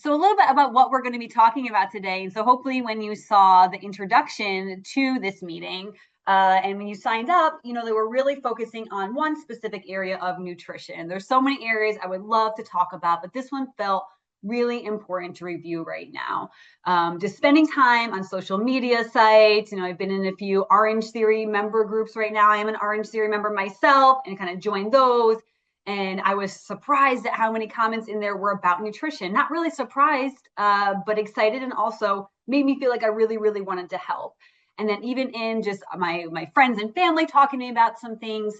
So a little bit about what we're going to be talking about today. And so hopefully when you saw the introduction to this meeting and when you signed up, you know, that we're really focusing on one specific area of nutrition. There's so many areas I would love to talk about, but this one felt really important to review right now. Just spending time on social media sites. You know, I've been in a few Orange Theory member groups right now. I am an Orange Theory member myself and kind of joined those. And I was surprised at how many comments in there were about nutrition. Not really surprised, but excited, and also made me feel like I really, really wanted to help. And then even in just my friends and family talking to me about some things,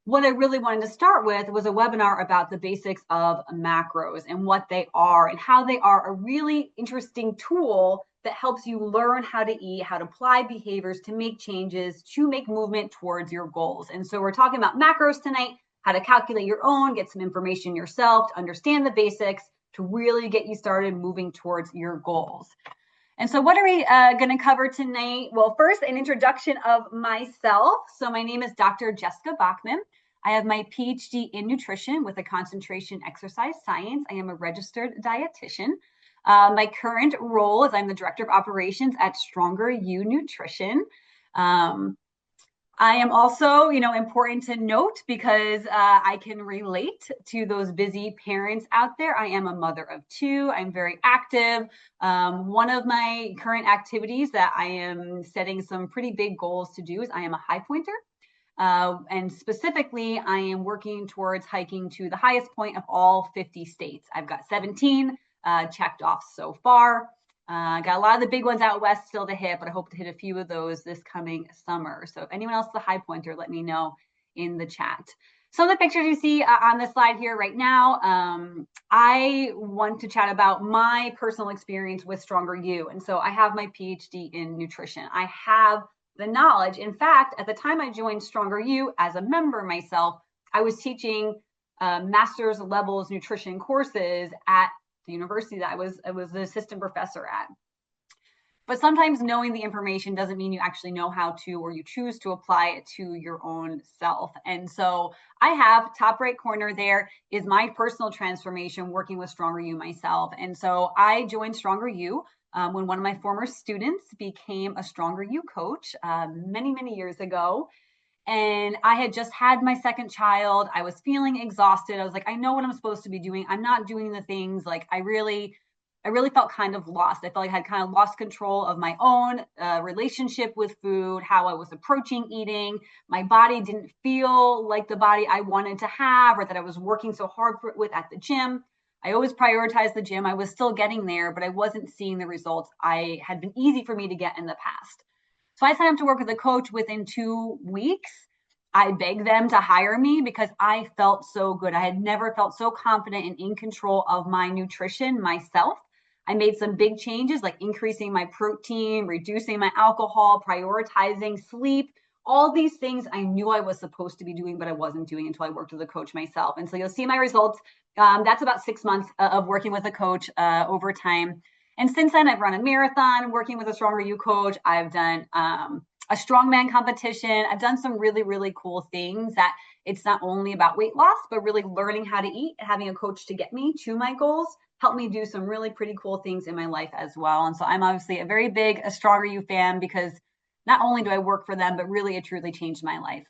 what I really wanted to start with was a webinar about the basics of macros and what they are and how they are a really interesting tool that helps you learn how to eat, how to apply behaviors to make changes, to make movement towards your goals. And so we're talking about macros tonight, how to calculate your own, get some information yourself, to understand the basics, to really get you started moving towards your goals. And so what are we going to cover tonight? Well, first, an introduction of myself. So my name is Dr. Jess Bachman. I have my PhD in nutrition with a concentration in exercise science. I am a registered dietitian. My current role is I'm the director of operations at Stronger You Nutrition. I am also, you know, important to note because I can relate to those busy parents out there. I am a mother of two. I'm very active. One of my current activities that I am setting some pretty big goals to do is I am a high pointer. And specifically, I am working towards hiking to the highest point of all 50 states. I've got 17 checked off so far. Got a lot of the big ones out west still to hit, but I hope to hit a few of those this coming summer. So if anyone else is a high pointer, let me know in the chat. Some of the pictures you see on the slide here right now, I want to chat about my personal experience with Stronger You. And so I have my PhD in nutrition. I have the knowledge. In fact, at the time I joined Stronger You as a member myself, I was teaching master's levels nutrition courses at the university that I was the assistant professor at. But sometimes knowing the information doesn't mean you actually know how to, or you choose to apply it to your own self. And so I have, top right corner there is my personal transformation working with Stronger You myself. And so I joined Stronger You when one of my former students became a Stronger You coach many, many years ago. And I had just had my second child. I was feeling exhausted. I was like, I know what I'm supposed to be doing. I'm not doing the things. Like I really felt kind of lost. I felt like I had kind of lost control of my own relationship with food, how I was approaching eating. My body didn't feel like the body I wanted to have or that I was working so hard with at the gym. I always prioritized the gym. I was still getting there, but I wasn't seeing the results I had been easy for me to get in the past. So I signed up to work with a coach within 2 weeks. I begged them to hire me because I felt so good. I had never felt so confident and in control of my nutrition myself. I made some big changes like increasing my protein, reducing my alcohol, prioritizing sleep, all these things I knew I was supposed to be doing, but I wasn't doing until I worked with a coach myself. And so you'll see my results. That's about 6 months of working with a coach over time. And since then, I've run a marathon working with a Stronger You coach. I've done a strongman competition. I've done some really, really cool things that it's not only about weight loss, but really learning how to eat, having a coach to get me to my goals, helped me do some really pretty cool things in my life as well. And so I'm obviously a very big Stronger You fan because not only do I work for them, but really it truly changed my life.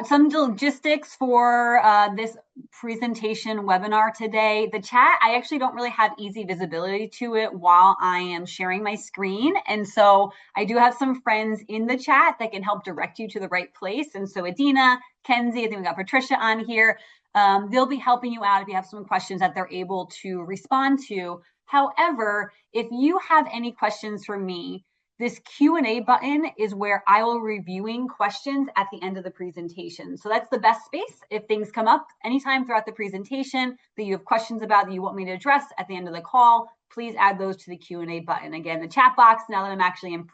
Some logistics for this presentation webinar today. The chat, I actually don't really have easy visibility to it while I am sharing my screen. And so I do have some friends in the chat that can help direct you to the right place. And so Adina, Kenzie, I think we got Patricia on here. They'll be helping you out if you have some questions that they're able to respond to. However, if you have any questions for me, this Q&A button is where I will be reviewing questions at the end of the presentation. So that's the best space. If things come up anytime throughout the presentation that you have questions about that you want me to address at the end of the call, please add those to the Q&A button. Again, the chat box, now that I'm actually in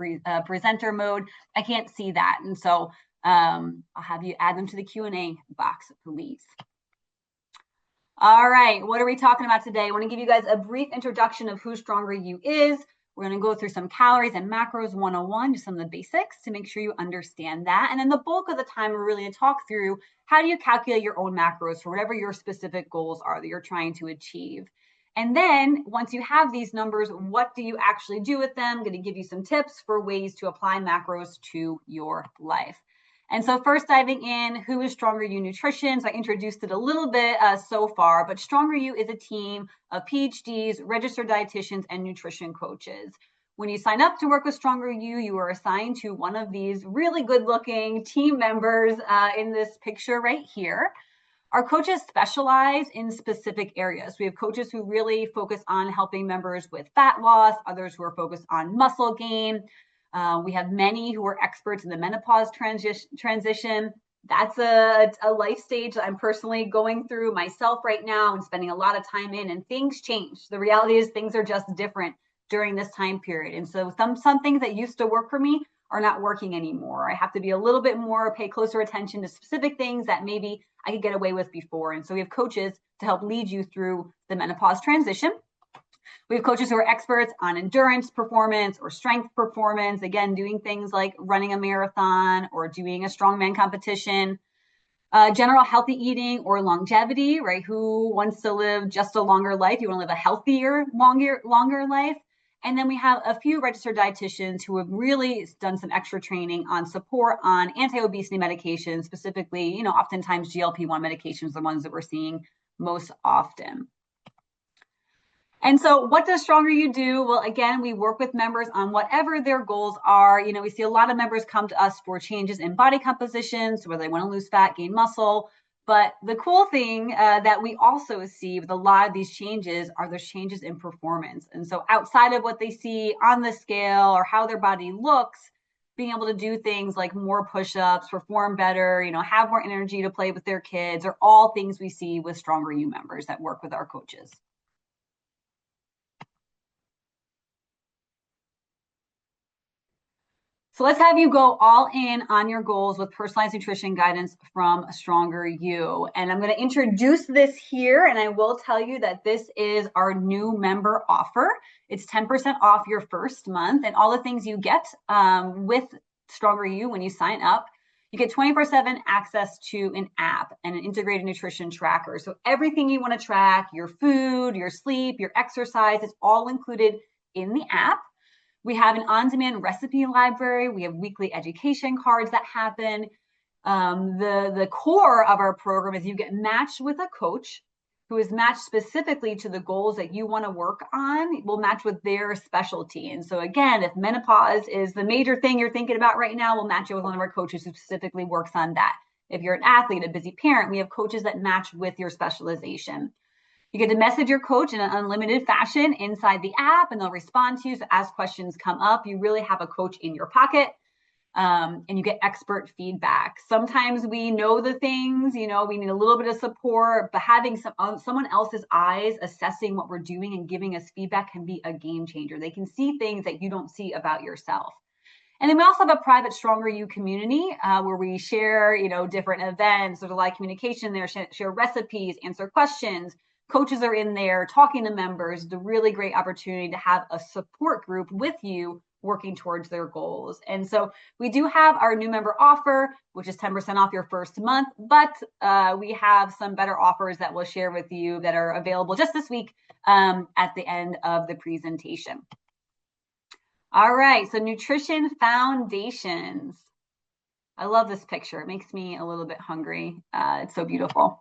presenter mode, I can't see that. And so I'll have you add them to the Q&A box, please. All right, what are we talking about today? I want to give you guys a brief introduction of who Stronger You is. We're going to go through some calories and macros 101, just some of the basics to make sure you understand that. And then the bulk of the time, we're really going to talk through how do you calculate your own macros for whatever your specific goals are that you're trying to achieve. And then once you have these numbers, what do you actually do with them? I'm going to give you some tips for ways to apply macros to your life. And so first diving in, who is Stronger You Nutrition? So I introduced it a little bit so far, but Stronger You is a team of PhDs, registered dietitians, and nutrition coaches. When you sign up to work with Stronger You, you are assigned to one of these really good looking team members in this picture right here. Our coaches specialize in specific areas. We have coaches who really focus on helping members with fat loss, others who are focused on muscle gain. We have many who are experts in the menopause transition. That's a life stage that I'm personally going through myself right now and spending a lot of time in, and things change. The reality is things are just different during this time period. And so some things that used to work for me are not working anymore. I have to be a little bit more, pay closer attention to specific things that maybe I could get away with before. And so we have coaches to help lead you through the menopause transition. We have coaches who are experts on endurance performance or strength performance, again, doing things like running a marathon or doing a strongman competition. General healthy eating or longevity, right? Who wants to live just a longer life? You want to live a healthier, longer life. And then we have a few registered dietitians who have really done some extra training on support on anti-obesity medications, specifically, oftentimes GLP-1 medications, the ones that we're seeing most often. And so what does Stronger You do? Well, again, we work with members on whatever their goals are. We see a lot of members come to us for changes in body composition, so whether they want to lose fat, gain muscle. But the cool thing that we also see with a lot of these changes are those changes in performance. And so outside of what they see on the scale or how their body looks, being able to do things like more push-ups, perform better, have more energy to play with their kids, are all things we see with Stronger You members that work with our coaches. So let's have you go all in on your goals with personalized nutrition guidance from Stronger You. And I'm going to introduce this here, and I will tell you that this is our new member offer. It's 10% off your first month, and all the things you get with Stronger You when you sign up. You get 24/7 access to an app and an integrated nutrition tracker. So everything you want to track, your food, your sleep, your exercise, is all included in the app. We have an on-demand recipe library. We have weekly education cards that happen. The core of our program is you get matched with a coach who is matched specifically to the goals that you want to work on. We'll match with their specialty. And so again, if menopause is the major thing you're thinking about right now, we'll match you with one of our coaches who specifically works on that. If you're an athlete, a busy parent, we have coaches that match with your specialization. You get to message your coach in an unlimited fashion inside the app, and they'll respond to you. So as questions come up, you really have a coach in your pocket, and you get expert feedback. Sometimes we know the things, we need a little bit of support, but having someone else's eyes assessing what we're doing and giving us feedback can be a game changer. They can see things that you don't see about yourself. And then we also have a private Stronger You community where we share, different events. There's a lot of communication there, share recipes, answer questions. Coaches are in there talking to members. It's a really great opportunity to have a support group with you working towards their goals. And so we do have our new member offer, which is 10% off your first month, but we have some better offers that we'll share with you that are available just this week at the end of the presentation. All right, so nutrition foundations. I love this picture. It makes me a little bit hungry. It's so beautiful.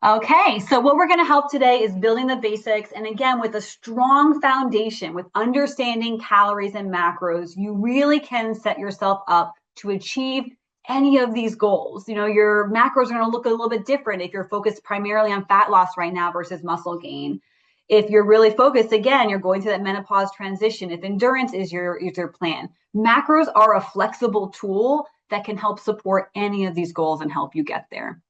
Okay, so what we're going to help today is building the basics. And again, with a strong foundation, with understanding calories and macros, you really can set yourself up to achieve any of these goals. Your macros are going to look a little bit different if you're focused primarily on fat loss right now versus muscle gain. If you're really focused, again, you're going through that menopause transition. If endurance is your plan, macros are a flexible tool that can help support any of these goals and help you get there.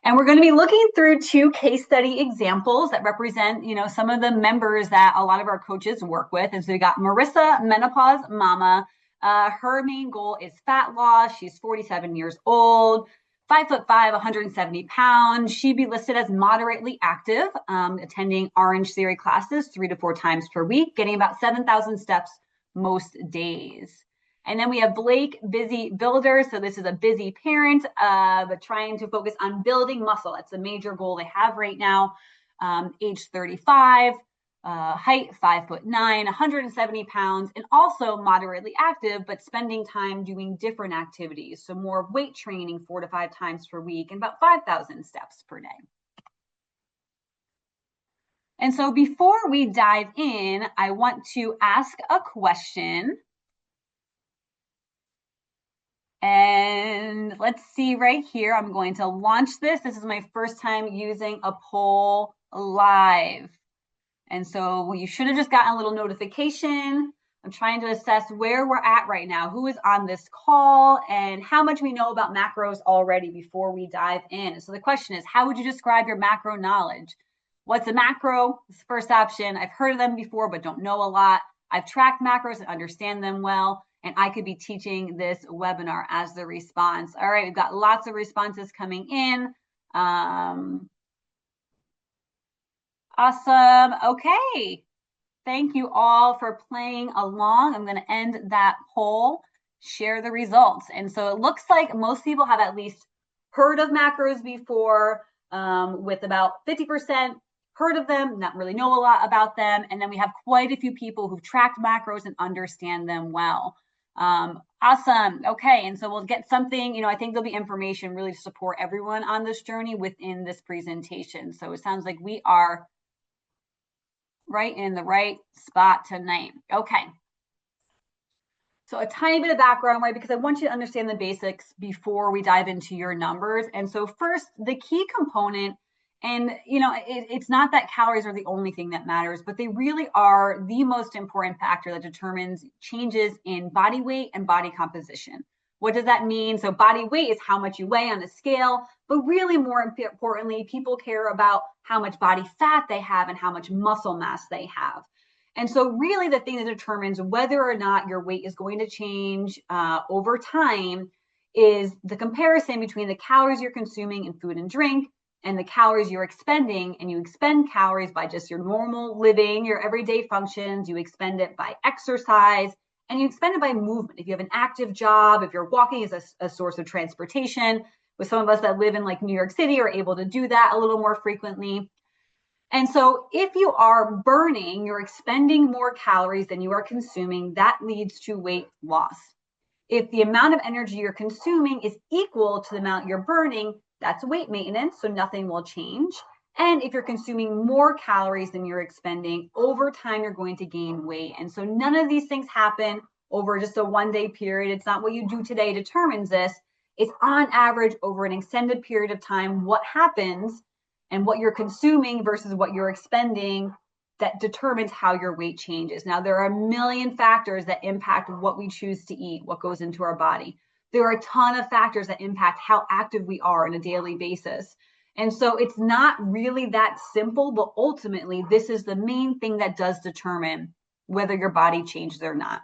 And we're going to be looking through two case study examples that represent, some of the members that a lot of our coaches work with. And so we got Marissa, menopause mama. Her main goal is fat loss. She's 47 years old, 5'5", 170 pounds. She'd be listed as moderately active, attending Orange Theory classes 3 to 4 times per week, getting about 7,000 steps most days. And then we have Blake, busy builder. So this is a busy parent, but trying to focus on building muscle. That's a major goal they have right now. Age 35, height 5'9", 170 pounds, and also moderately active, but spending time doing different activities. So more weight training 4 to 5 times per week and about 5,000 steps per day. And so before we dive in, I want to ask a question. And let's see right here, I'm going to launch this. This is my first time using a poll live. And so you should have just gotten a little notification. I'm trying to assess where we're at right now, who is on this call, and how much we know about macros already before we dive in. So the question is, how would you describe your macro knowledge? What's a macro? It's the first option. I've heard of them before, but don't know a lot. I've tracked macros and understand them well, and I could be teaching this webinar as the response. All right, we've got lots of responses coming in. Awesome. Okay. Thank you all for playing along. I'm going to end that poll, share the results. And so it looks like most people have at least heard of macros before, with about 50% heard of them, not really know a lot about them. And then we have quite a few people who've tracked macros and understand them well. Awesome. Okay. And so we'll get something, I think there'll be information really to support everyone on this journey within this presentation. So it sounds like we are right in the right spot tonight. Okay. So a tiny bit of background, right? Because I want you to understand the basics before we dive into your numbers. And so first, the key component, and it's not that calories are the only thing that matters, but they really are the most important factor that determines changes in body weight and body composition. What does that mean? So body weight is how much you weigh on a scale, but really more importantly, people care about how much body fat they have and how much muscle mass they have. And so really the thing that determines whether or not your weight is going to change over time is the comparison between the calories you're consuming in food and drink and the calories you're expending. And you expend calories by just your normal living, your everyday functions. You expend it by exercise, and you expend it by movement. If you have an active job, if you're walking as a source of transportation, with some of us that live in like New York City are able to do that a little more frequently. And so if you are burning, you're expending more calories than you are consuming, that leads to weight loss. If the amount of energy you're consuming is equal to the amount you're burning, that's weight maintenance, so nothing will change. And if you're consuming more calories than you're expending, over time, you're going to gain weight. And so none of these things happen over just a one-day period. It's not what you do today determines this. It's on average over an extended period of time, what happens and what you're consuming versus what you're expending that determines how your weight changes. Now, there are a million factors that impact what we choose to eat, what goes into our body. There are a ton of factors that impact how active we are on a daily basis. And so it's not really that simple, but ultimately, this is the main thing that does determine whether your body changes or not.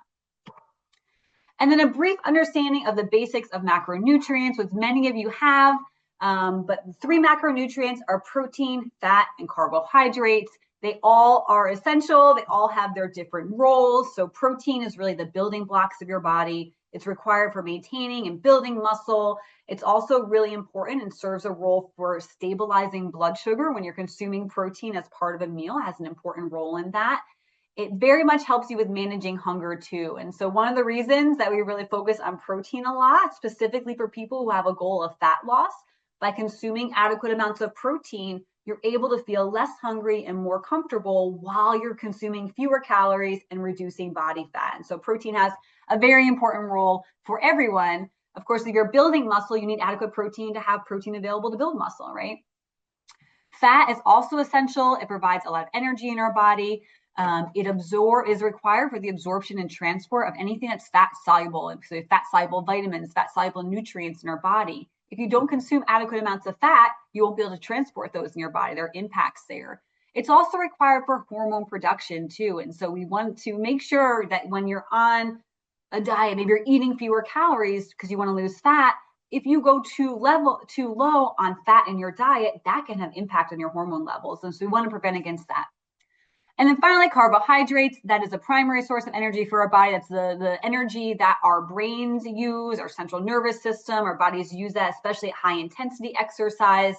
And then a brief understanding of the basics of macronutrients, which many of you have, but 3 macronutrients are protein, fat, and carbohydrates. They all are essential. They all have their different roles. So protein is really the building blocks of your body. It's required for maintaining and building muscle. It's also really important and serves a role for stabilizing blood sugar. When you're consuming protein as part of a meal, it has an important role in that. It very much helps you with managing hunger too. And so one of the reasons that we really focus on protein a lot, specifically for people who have a goal of fat loss, by consuming adequate amounts of protein, you're able to feel less hungry and more comfortable while you're consuming fewer calories and reducing body fat. And so protein has a very important role for everyone. Of course, if you're building muscle, you need adequate protein to have protein available to build muscle, right? Fat is also essential. It provides a lot of energy in our body. It is required for the absorption and transport of anything that's fat soluble. So fat soluble vitamins, fat soluble nutrients in our body. If you don't consume adequate amounts of fat, you won't be able to transport those in your body. There are impacts there. It's also required for hormone production too. And so we want to make sure that when you're on a diet, maybe you're eating fewer calories because you want to lose fat. If you go too low on fat in your diet, that can have impact on your hormone levels. And so we want to prevent against that. And then finally, carbohydrates, that is a primary source of energy for our body. That's the energy that our brains use, our central nervous system, our bodies use that, especially at high intensity exercise.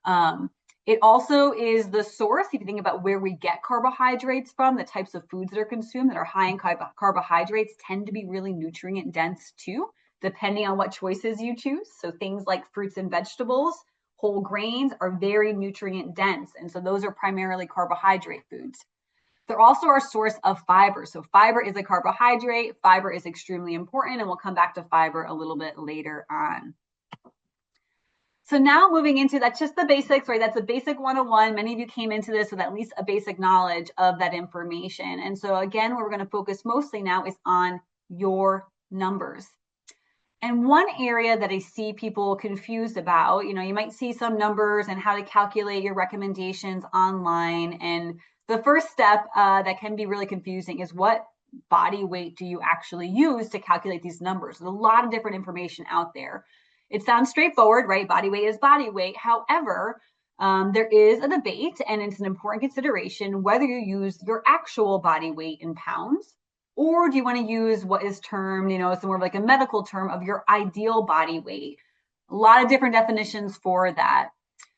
It also is the source, if you think about where we get carbohydrates from, the types of foods that are consumed that are high in carbohydrates tend to be really nutrient dense too, depending on what choices you choose. So things like fruits and vegetables, whole grains are very nutrient dense. And so those are primarily carbohydrate foods. They're also our source of fiber. So fiber is a carbohydrate. Fiber is extremely important, and we'll come back to fiber a little bit later on. So now moving into, that's just the basics, right? That's a basic 101. Many of you came into this with at least a basic knowledge of that information. And so again, what we're going to focus mostly now is on your numbers. And one area that I see people confused about, you might see some numbers and how to calculate your recommendations online. And the first step that can be really confusing is what body weight do you actually use to calculate these numbers? There's a lot of different information out there. It sounds straightforward, right? Body weight is body weight. However, there is a debate, and it's an important consideration whether you use your actual body weight in pounds, or do you want to use what is termed, it's more of like a medical term of your ideal body weight. A lot of different definitions for that.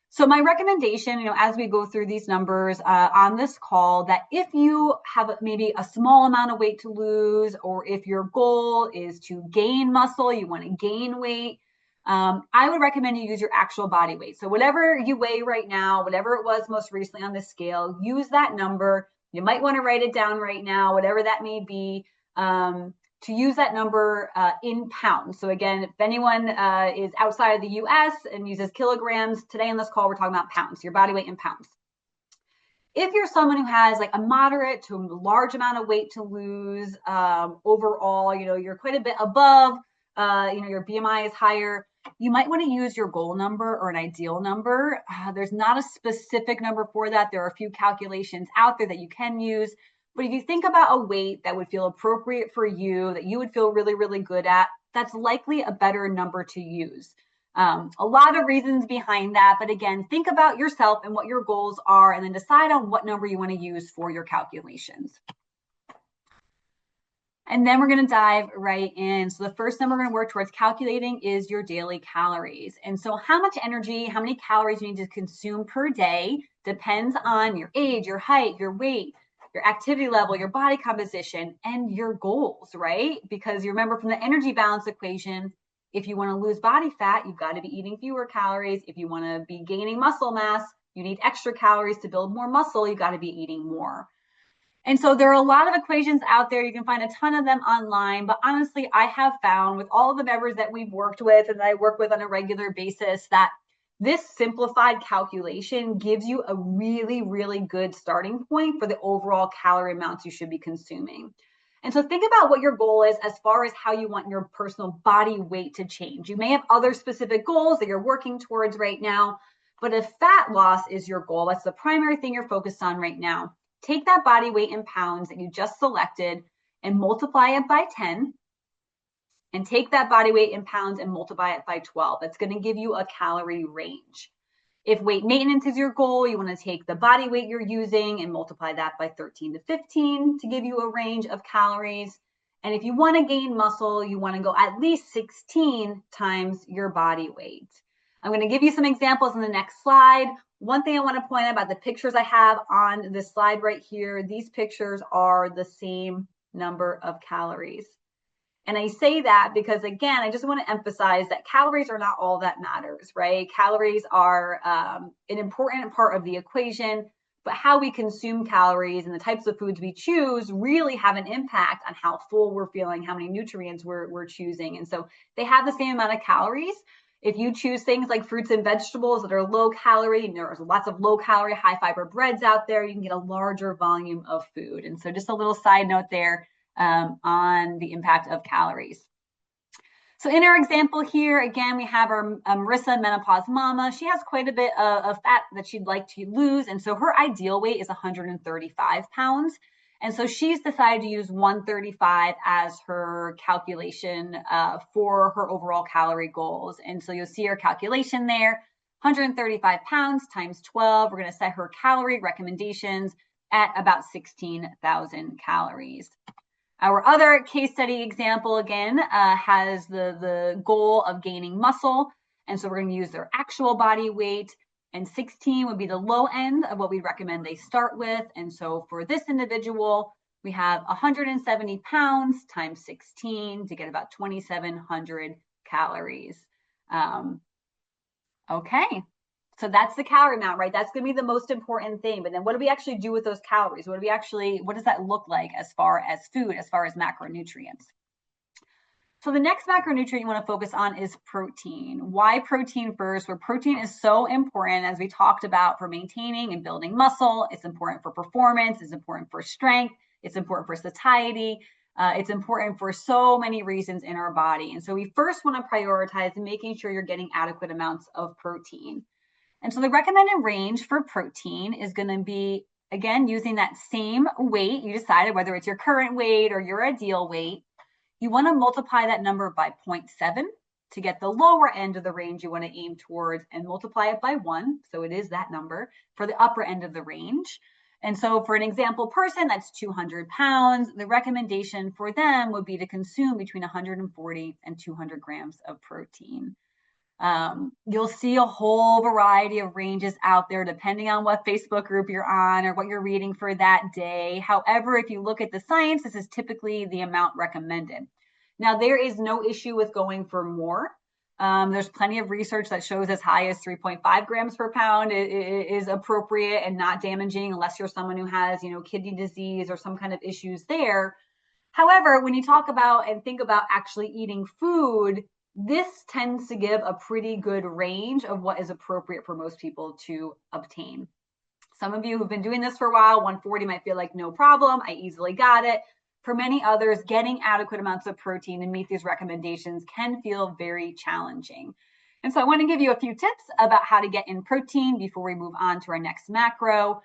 So my recommendation, as we go through these numbers on this call, that if you have maybe a small amount of weight to lose, or if your goal is to gain muscle, you want to gain weight, I would recommend you use your actual body weight. So whatever you weigh right now, whatever it was most recently on the scale, use that number. You might want to write it down right now, whatever that may be, to use that number in pounds. So again, if anyone is outside of the US and uses kilograms, today on this call, we're talking about pounds, your body weight in pounds. If you're someone who has like a moderate to large amount of weight to lose, overall, you're quite a bit above, your BMI is higher, you might want to use your goal number or an ideal number. There's not a specific number for that. There are a few calculations out there that you can use. But if you think about a weight that would feel appropriate for you, that you would feel really, really good at, that's likely a better number to use. A lot of reasons behind that. But again, think about yourself and what your goals are, and then decide on what number you want to use for your calculations. And then we're going to dive right in. So the first number we're going to work towards calculating is your daily calories. And so how much energy, how many calories you need to consume per day depends on your age, your height, your weight, your activity level, your body composition, and your goals, right? Because you remember from the energy balance equation, if you want to lose body fat, you've got to be eating fewer calories. If you want to be gaining muscle mass, you need extra calories to build more muscle. You've got to be eating more. And so there are a lot of equations out there. You can find a ton of them online. But honestly, I have found with all of the members that we've worked with and that I work with on a regular basis that this simplified calculation gives you a really, really good starting point for the overall calorie amounts you should be consuming. And so think about what your goal is as far as how you want your personal body weight to change. You may have other specific goals that you're working towards right now, but if fat loss is your goal, that's the primary thing you're focused on right now. Take that body weight in pounds that you just selected and multiply it by 10. And take that body weight in pounds and multiply it by 12. That's going to give you a calorie range. If weight maintenance is your goal, you want to take the body weight you're using and multiply that by 13 to 15 to give you a range of calories. And if you want to gain muscle, you want to go at least 16 times your body weight. I'm going to give you some examples in the next slide. One thing I want to point out about the pictures I have on this slide right here, these pictures are the same number of calories. And I say that because, again, I just want to emphasize that calories are not all that matters, right? Calories are an important part of the equation, but how we consume calories and the types of foods we choose really have an impact on how full we're feeling, how many nutrients we're choosing. And so they have the same amount of calories. If you choose things like fruits and vegetables that are low calorie, and there's lots of low calorie, high fiber breads out there, you can get a larger volume of food. And so just a little side note there on the impact of calories. So in our example here, again, we have our Marissa menopause mama. She has quite a bit of fat that she'd like to lose. And so her ideal weight is 135 pounds. And so she's decided to use 135 as her calculation for her overall calorie goals. And so you'll see her calculation there, 135 pounds times 12. We're going to set her calorie recommendations at about 16,000 calories. Our other case study example, again, has the goal of gaining muscle. And so we're going to use their actual body weight. And 16 would be the low end of what we recommend they start with. And so for this individual, we have 170 pounds times 16 to get about 2,700 calories. Okay. So that's the calorie amount, right? That's going to be the most important thing. But then what do we actually do with those calories? What does that look like as far as food, as far as macronutrients? So the next macronutrient you want to focus on is protein. Why protein first? Where protein is so important, as we talked about, for maintaining and building muscle. It's important for performance. It's important for strength. It's important for satiety. It's important for so many reasons in our body. And so we first want to prioritize making sure you're getting adequate amounts of protein. And so the recommended range for protein is going to be, again, using that same weight you decided, whether it's your current weight or your ideal weight. You want to multiply that number by 0.7 to get the lower end of the range you want to aim towards, and multiply it by 1. So it is that number for the upper end of the range. And so for an example person that's 200 pounds, the recommendation for them would be to consume between 140 and 200 grams of protein. You'll see a whole variety of ranges out there depending on what Facebook group you're on or what you're reading for that day. However, if you look at the science, this is typically the amount recommended. Now, there is no issue with going for more. There's plenty of research that shows as high as 3.5 grams per pound is appropriate and not damaging, unless you're someone who has, kidney disease or some kind of issues there. However, when you talk about and think about actually eating food, this tends to give a pretty good range of what is appropriate for most people to obtain. Some of you who've been doing this for a while, 140 might feel like no problem. I easily got it. For many others, getting adequate amounts of protein to meet these recommendations can feel very challenging. And so I want to give you a few tips about how to get in protein before we move on to our next macro.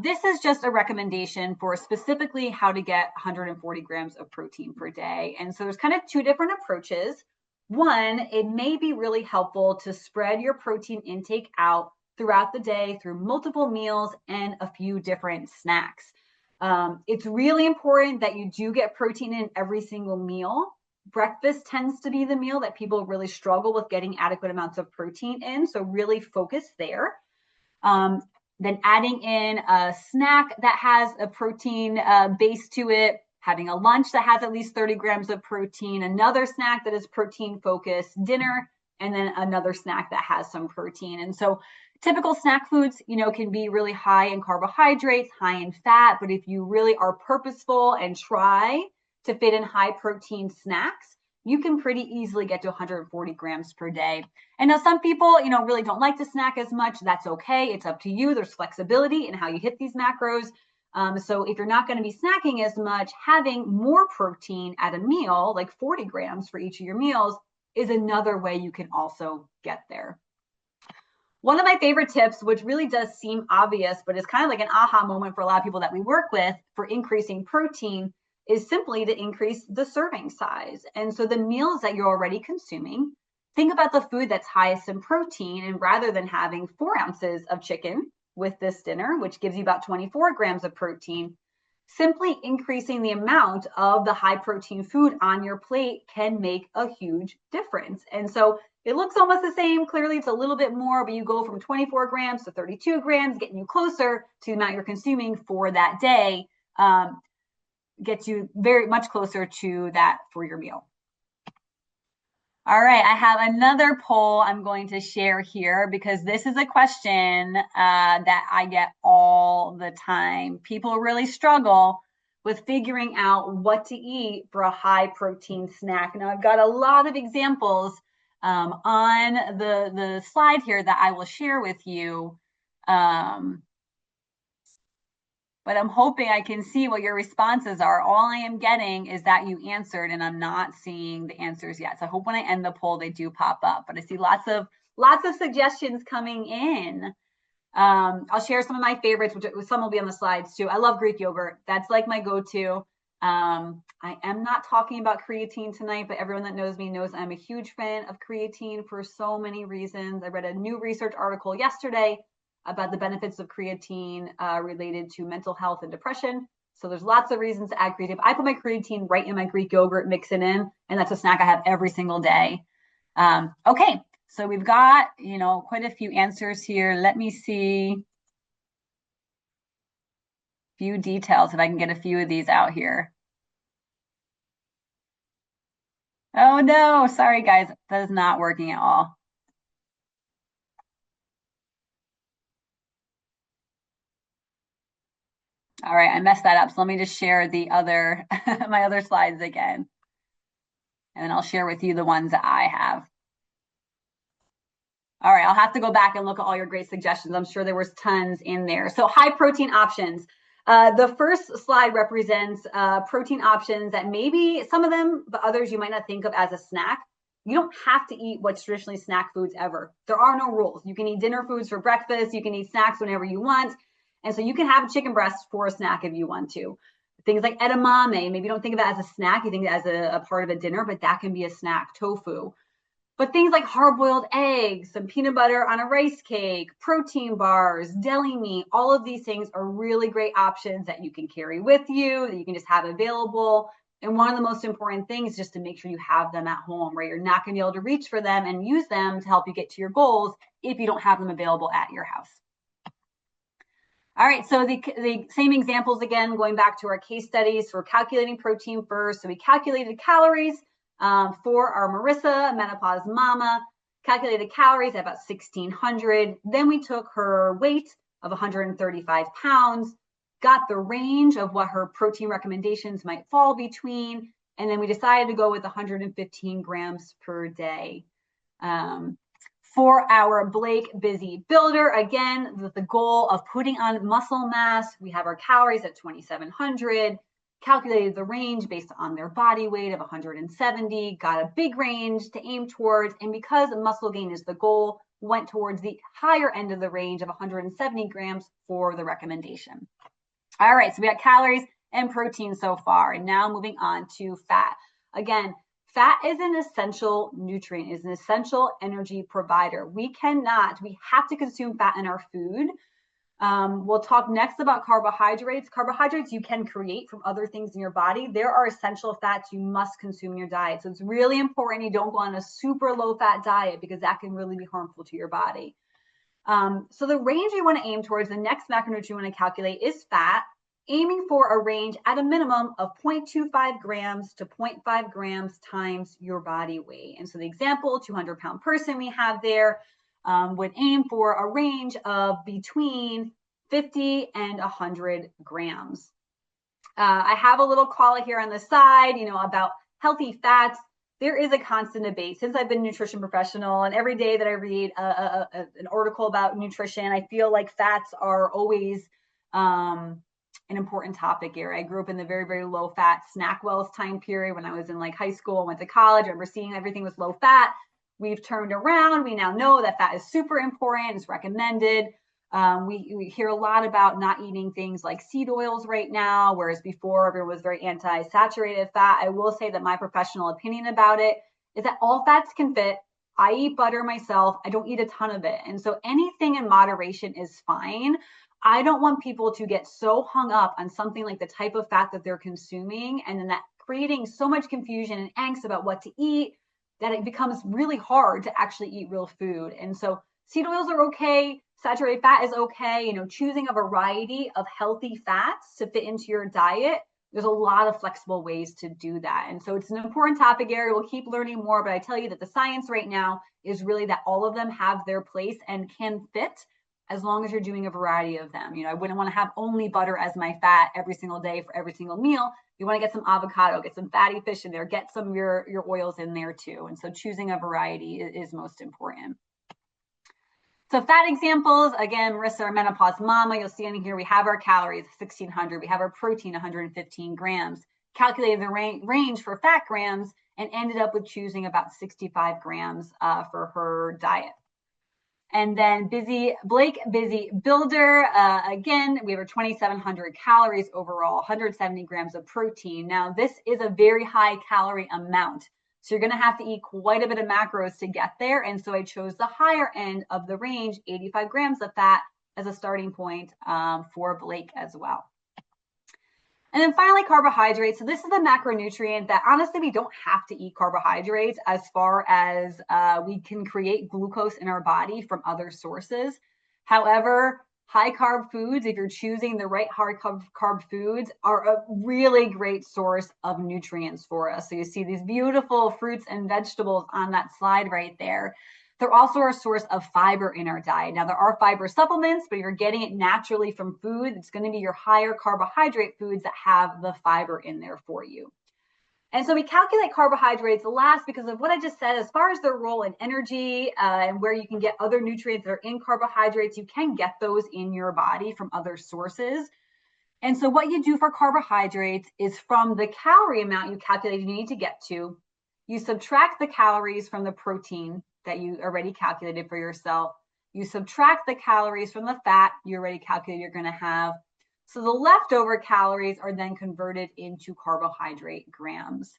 This is just a recommendation for specifically how to get 140 grams of protein per day. And so there's kind of two different approaches. One, it may be really helpful to spread your protein intake out throughout the day through multiple meals and a few different snacks. It's really important that you do get protein in every single meal. Breakfast tends to be the meal that people really struggle with getting adequate amounts of protein in, so really focus there. Then adding in a snack that has a protein base to it, having a lunch that has at least 30 grams of protein, another snack that is protein focused, dinner, and then another snack that has some protein. And so typical snack foods, can be really high in carbohydrates, high in fat, but if you really are purposeful and try to fit in high protein snacks, you can pretty easily get to 140 grams per day. And now some people, really don't like to snack as much. That's okay. It's up to you. There's flexibility in how you hit these macros. So if you're not going to be snacking as much, having more protein at a meal, like 40 grams for each of your meals, is another way you can also get there. One of my favorite tips, which really does seem obvious, but is kind of like an aha moment for a lot of people that we work with for increasing protein, is simply to increase the serving size. And so the meals that you're already consuming, think about the food that's highest in protein, and rather than having 4 ounces of chicken with this dinner, which gives you about 24 grams of protein, simply increasing the amount of the high protein food on your plate can make a huge difference. And so it looks almost the same. Clearly, it's a little bit more, but you go from 24 grams to 32 grams, getting you closer to the amount you're consuming for that day, gets you very much closer to that for your meal. All right, I have another poll I'm going to share here because this is a question that I get all the time. People really struggle with figuring out what to eat for a high protein snack. Now, I've got a lot of examples on the slide here that I will share with you. But I'm hoping I can see what your responses are. All I am getting is that you answered, and I'm not seeing the answers yet. So I hope when I end the poll, they do pop up. But I see lots of suggestions coming in. I'll share some of my favorites, which some will be on the slides too. I love Greek yogurt. That's like my go-to. I am not talking about creatine tonight, but everyone that knows me knows I'm a huge fan of creatine for so many reasons. I read a new research article yesterday about the benefits of creatine related to mental health and depression. So there's lots of reasons to add creatine. I put my creatine right in my Greek yogurt, mix it in, and that's a snack I have every single day. Okay, so we've got, quite a few answers here. Let me see a few details if I can get a few of these out here. Oh no, sorry guys, that is not working at all. All right, I messed that up. So let me just share the other, my other slides again. And then I'll share with you the ones that I have. All right, I'll have to go back and look at all your great suggestions. I'm sure there was tons in there. So high protein options. The first slide represents protein options that maybe some of them, but others you might not think of as a snack. You don't have to eat what's traditionally snack foods ever. There are no rules. You can eat dinner foods for breakfast. You can eat snacks whenever you want. And so you can have chicken breast for a snack if you want to. Things like edamame, maybe you don't think of it as a snack, you think of it as a part of a dinner, but that can be a snack. Tofu. But things like hard-boiled eggs, some peanut butter on a rice cake, protein bars, deli meat, all of these things are really great options that you can carry with you, that you can just have available. And one of the most important things is just to make sure you have them at home, where you're not going to be able to reach for them and use them to help you get to your goals if you don't have them available at your house. All right, so the same examples again, going back to our case studies for calculating protein first. So we calculated calories for our Marissa, menopause mama, calculated calories at about 1,600. Then we took her weight of 135 pounds, got the range of what her protein recommendations might fall between, and then we decided to go with 115 grams per day. For our Blake Busy Builder, again, with the goal of putting on muscle mass, we have our calories at 2,700, calculated the range based on their body weight of 170, got a big range to aim towards, and because muscle gain is the goal, went towards the higher end of the range of 170 grams for the recommendation. All right, so we got calories and protein so far, and now moving on to fat. Again, fat is an essential nutrient, is an essential energy provider. We have to consume fat in our food. We'll talk next about carbohydrates. Carbohydrates you can create from other things in your body. There are essential fats you must consume in your diet. So it's really important you don't go on a super low fat diet because that can really be harmful to your body. So the range you want to aim towards, the next macronutrient you want to calculate is fat, aiming for a range at a minimum of 0.25 grams to 0.5 grams times your body weight. And so the example, 200-pound person we have there would aim for a range of between 50 and 100 grams. I have a little call here on the side, about healthy fats. There is a constant debate since I've been a nutrition professional, and every day that I read an article about nutrition, I feel like fats are always an important topic here. I grew up in the very, very low fat snack wells time period when I was in high school and went to college. I remember seeing everything was low fat. We've turned around. We now know that fat is super important. It's recommended. We hear a lot about not eating things like seed oils right now, whereas before everyone was very anti-saturated fat. I will say that my professional opinion about it is that all fats can fit. I eat butter myself. I don't eat a ton of it. And so anything in moderation is fine. I don't want people to get so hung up on something like the type of fat that they're consuming, and then that creating so much confusion and angst about what to eat that it becomes really hard to actually eat real food. And so seed oils are okay. Saturated fat is okay. Choosing a variety of healthy fats to fit into your diet. There's a lot of flexible ways to do that. And so it's an important topic area. We'll keep learning more, but I tell you that the science right now is really that all of them have their place and can fit as long as you're doing a variety of them. I wouldn't want to have only butter as my fat every single day for every single meal. You want to get some avocado, get some fatty fish in there, get some of your oils in there too. And so choosing a variety is most important. So fat examples, again, Marissa, our menopause mama, you'll see in here, we have our calories, 1,600. We have our protein, 115 grams. Calculated the range for fat grams and ended up with choosing about 65 grams for her diet. And then Blake Busy Builder, again, we have our 2,700 calories overall, 170 grams of protein. Now, this is a very high calorie amount. So you're going to have to eat quite a bit of macros to get there. And so I chose the higher end of the range, 85 grams of fat, as a starting point for Blake as well. And then finally, carbohydrates. So this is a macronutrient that honestly, we don't have to eat carbohydrates as far as we can create glucose in our body from other sources. However, high carb foods, if you're choosing the right high carb foods, are a really great source of nutrients for us. So you see these beautiful fruits and vegetables on that slide right there. They're also a source of fiber in our diet. Now, there are fiber supplements, but if you're getting it naturally from food, it's going to be your higher carbohydrate foods that have the fiber in there for you. And so we calculate carbohydrates last because of what I just said, as far as their role in energy and where you can get other nutrients that are in carbohydrates, you can get those in your body from other sources. And so what you do for carbohydrates is from the calorie amount you calculate you need to get to, you subtract the calories from the protein that you already calculated for yourself. You subtract the calories from the fat you already calculated you're going to have. So the leftover calories are then converted into carbohydrate grams.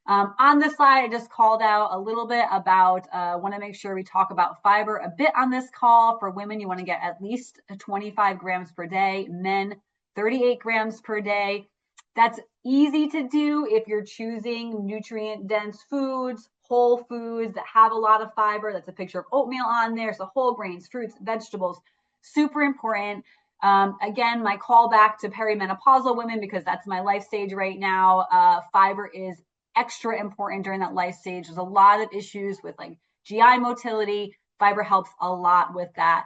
On this slide, I just called out a little bit about, want to make sure we talk about fiber a bit on this call. For women, you want to get at least 25 grams per day, men 38 grams per day. That's easy to do if you're choosing nutrient-dense foods, whole foods that have a lot of fiber. That's a picture of oatmeal on there. So whole grains, fruits, vegetables, super important. Again, my call back to perimenopausal women, because that's my life stage right now. Fiber is extra important during that life stage. There's a lot of issues with like GI motility. Fiber helps a lot with that.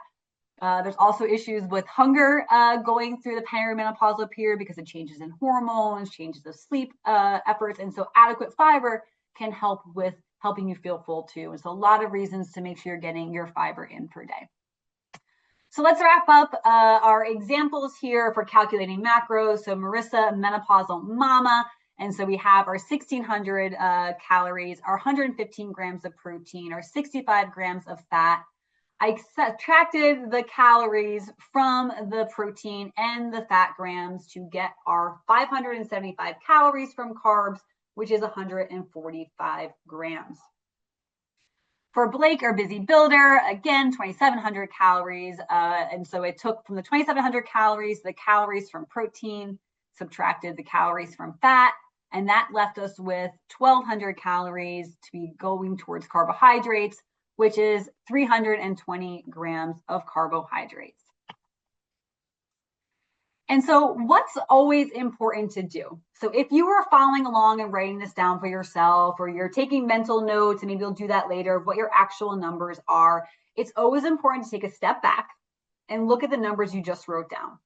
There's also issues with hunger going through the perimenopausal period because it changes in hormones, changes of sleep efforts. And so adequate fiber can help with helping you feel full too. And so a lot of reasons to make sure you're getting your fiber in per day. So let's wrap up our examples here for calculating macros. So Marissa, menopausal mama. And so we have our 1,600 calories, our 115 grams of protein, our 65 grams of fat. I subtracted the calories from the protein and the fat grams to get our 575 calories from carbs, which is 145 grams. For Blake, our busy builder, again, 2,700 calories. And so it took from the 2,700 calories, the calories from protein, subtracted the calories from fat, and that left us with 1,200 calories to be going towards carbohydrates, which is 320 grams of carbohydrates. And so what's always important to do? So if you are following along and writing this down for yourself, or you're taking mental notes, and maybe you'll do that later, what your actual numbers are, it's always important to take a step back and look at the numbers you just wrote down.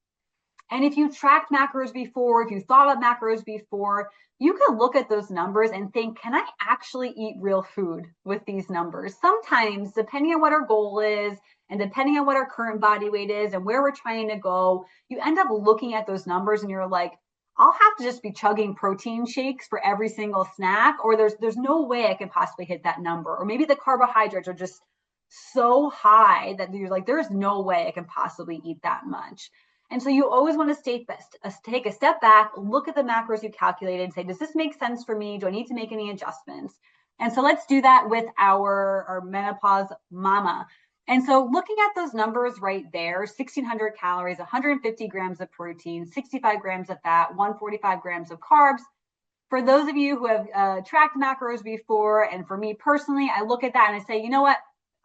And if you've tracked macros before, if you thought about macros before, you can look at those numbers and think, can I actually eat real food with these numbers? Sometimes, depending on what our goal is, and depending on what our current body weight is and where we're trying to go, you end up looking at those numbers and you're like, I'll have to just be chugging protein shakes for every single snack, or there's no way I can possibly hit that number. Or maybe the carbohydrates are just so high that you're like, there's no way I can possibly eat that much. And so you always want to take a step back, look at the macros you calculated and say, does this make sense for me? Do I need to make any adjustments? And so let's do that with our menopause mama. And so looking at those numbers right there, 1,600 calories, 150 grams of protein, 65 grams of fat, 145 grams of carbs. For those of you who have tracked macros before, and for me personally, I look at that and I say, you know what?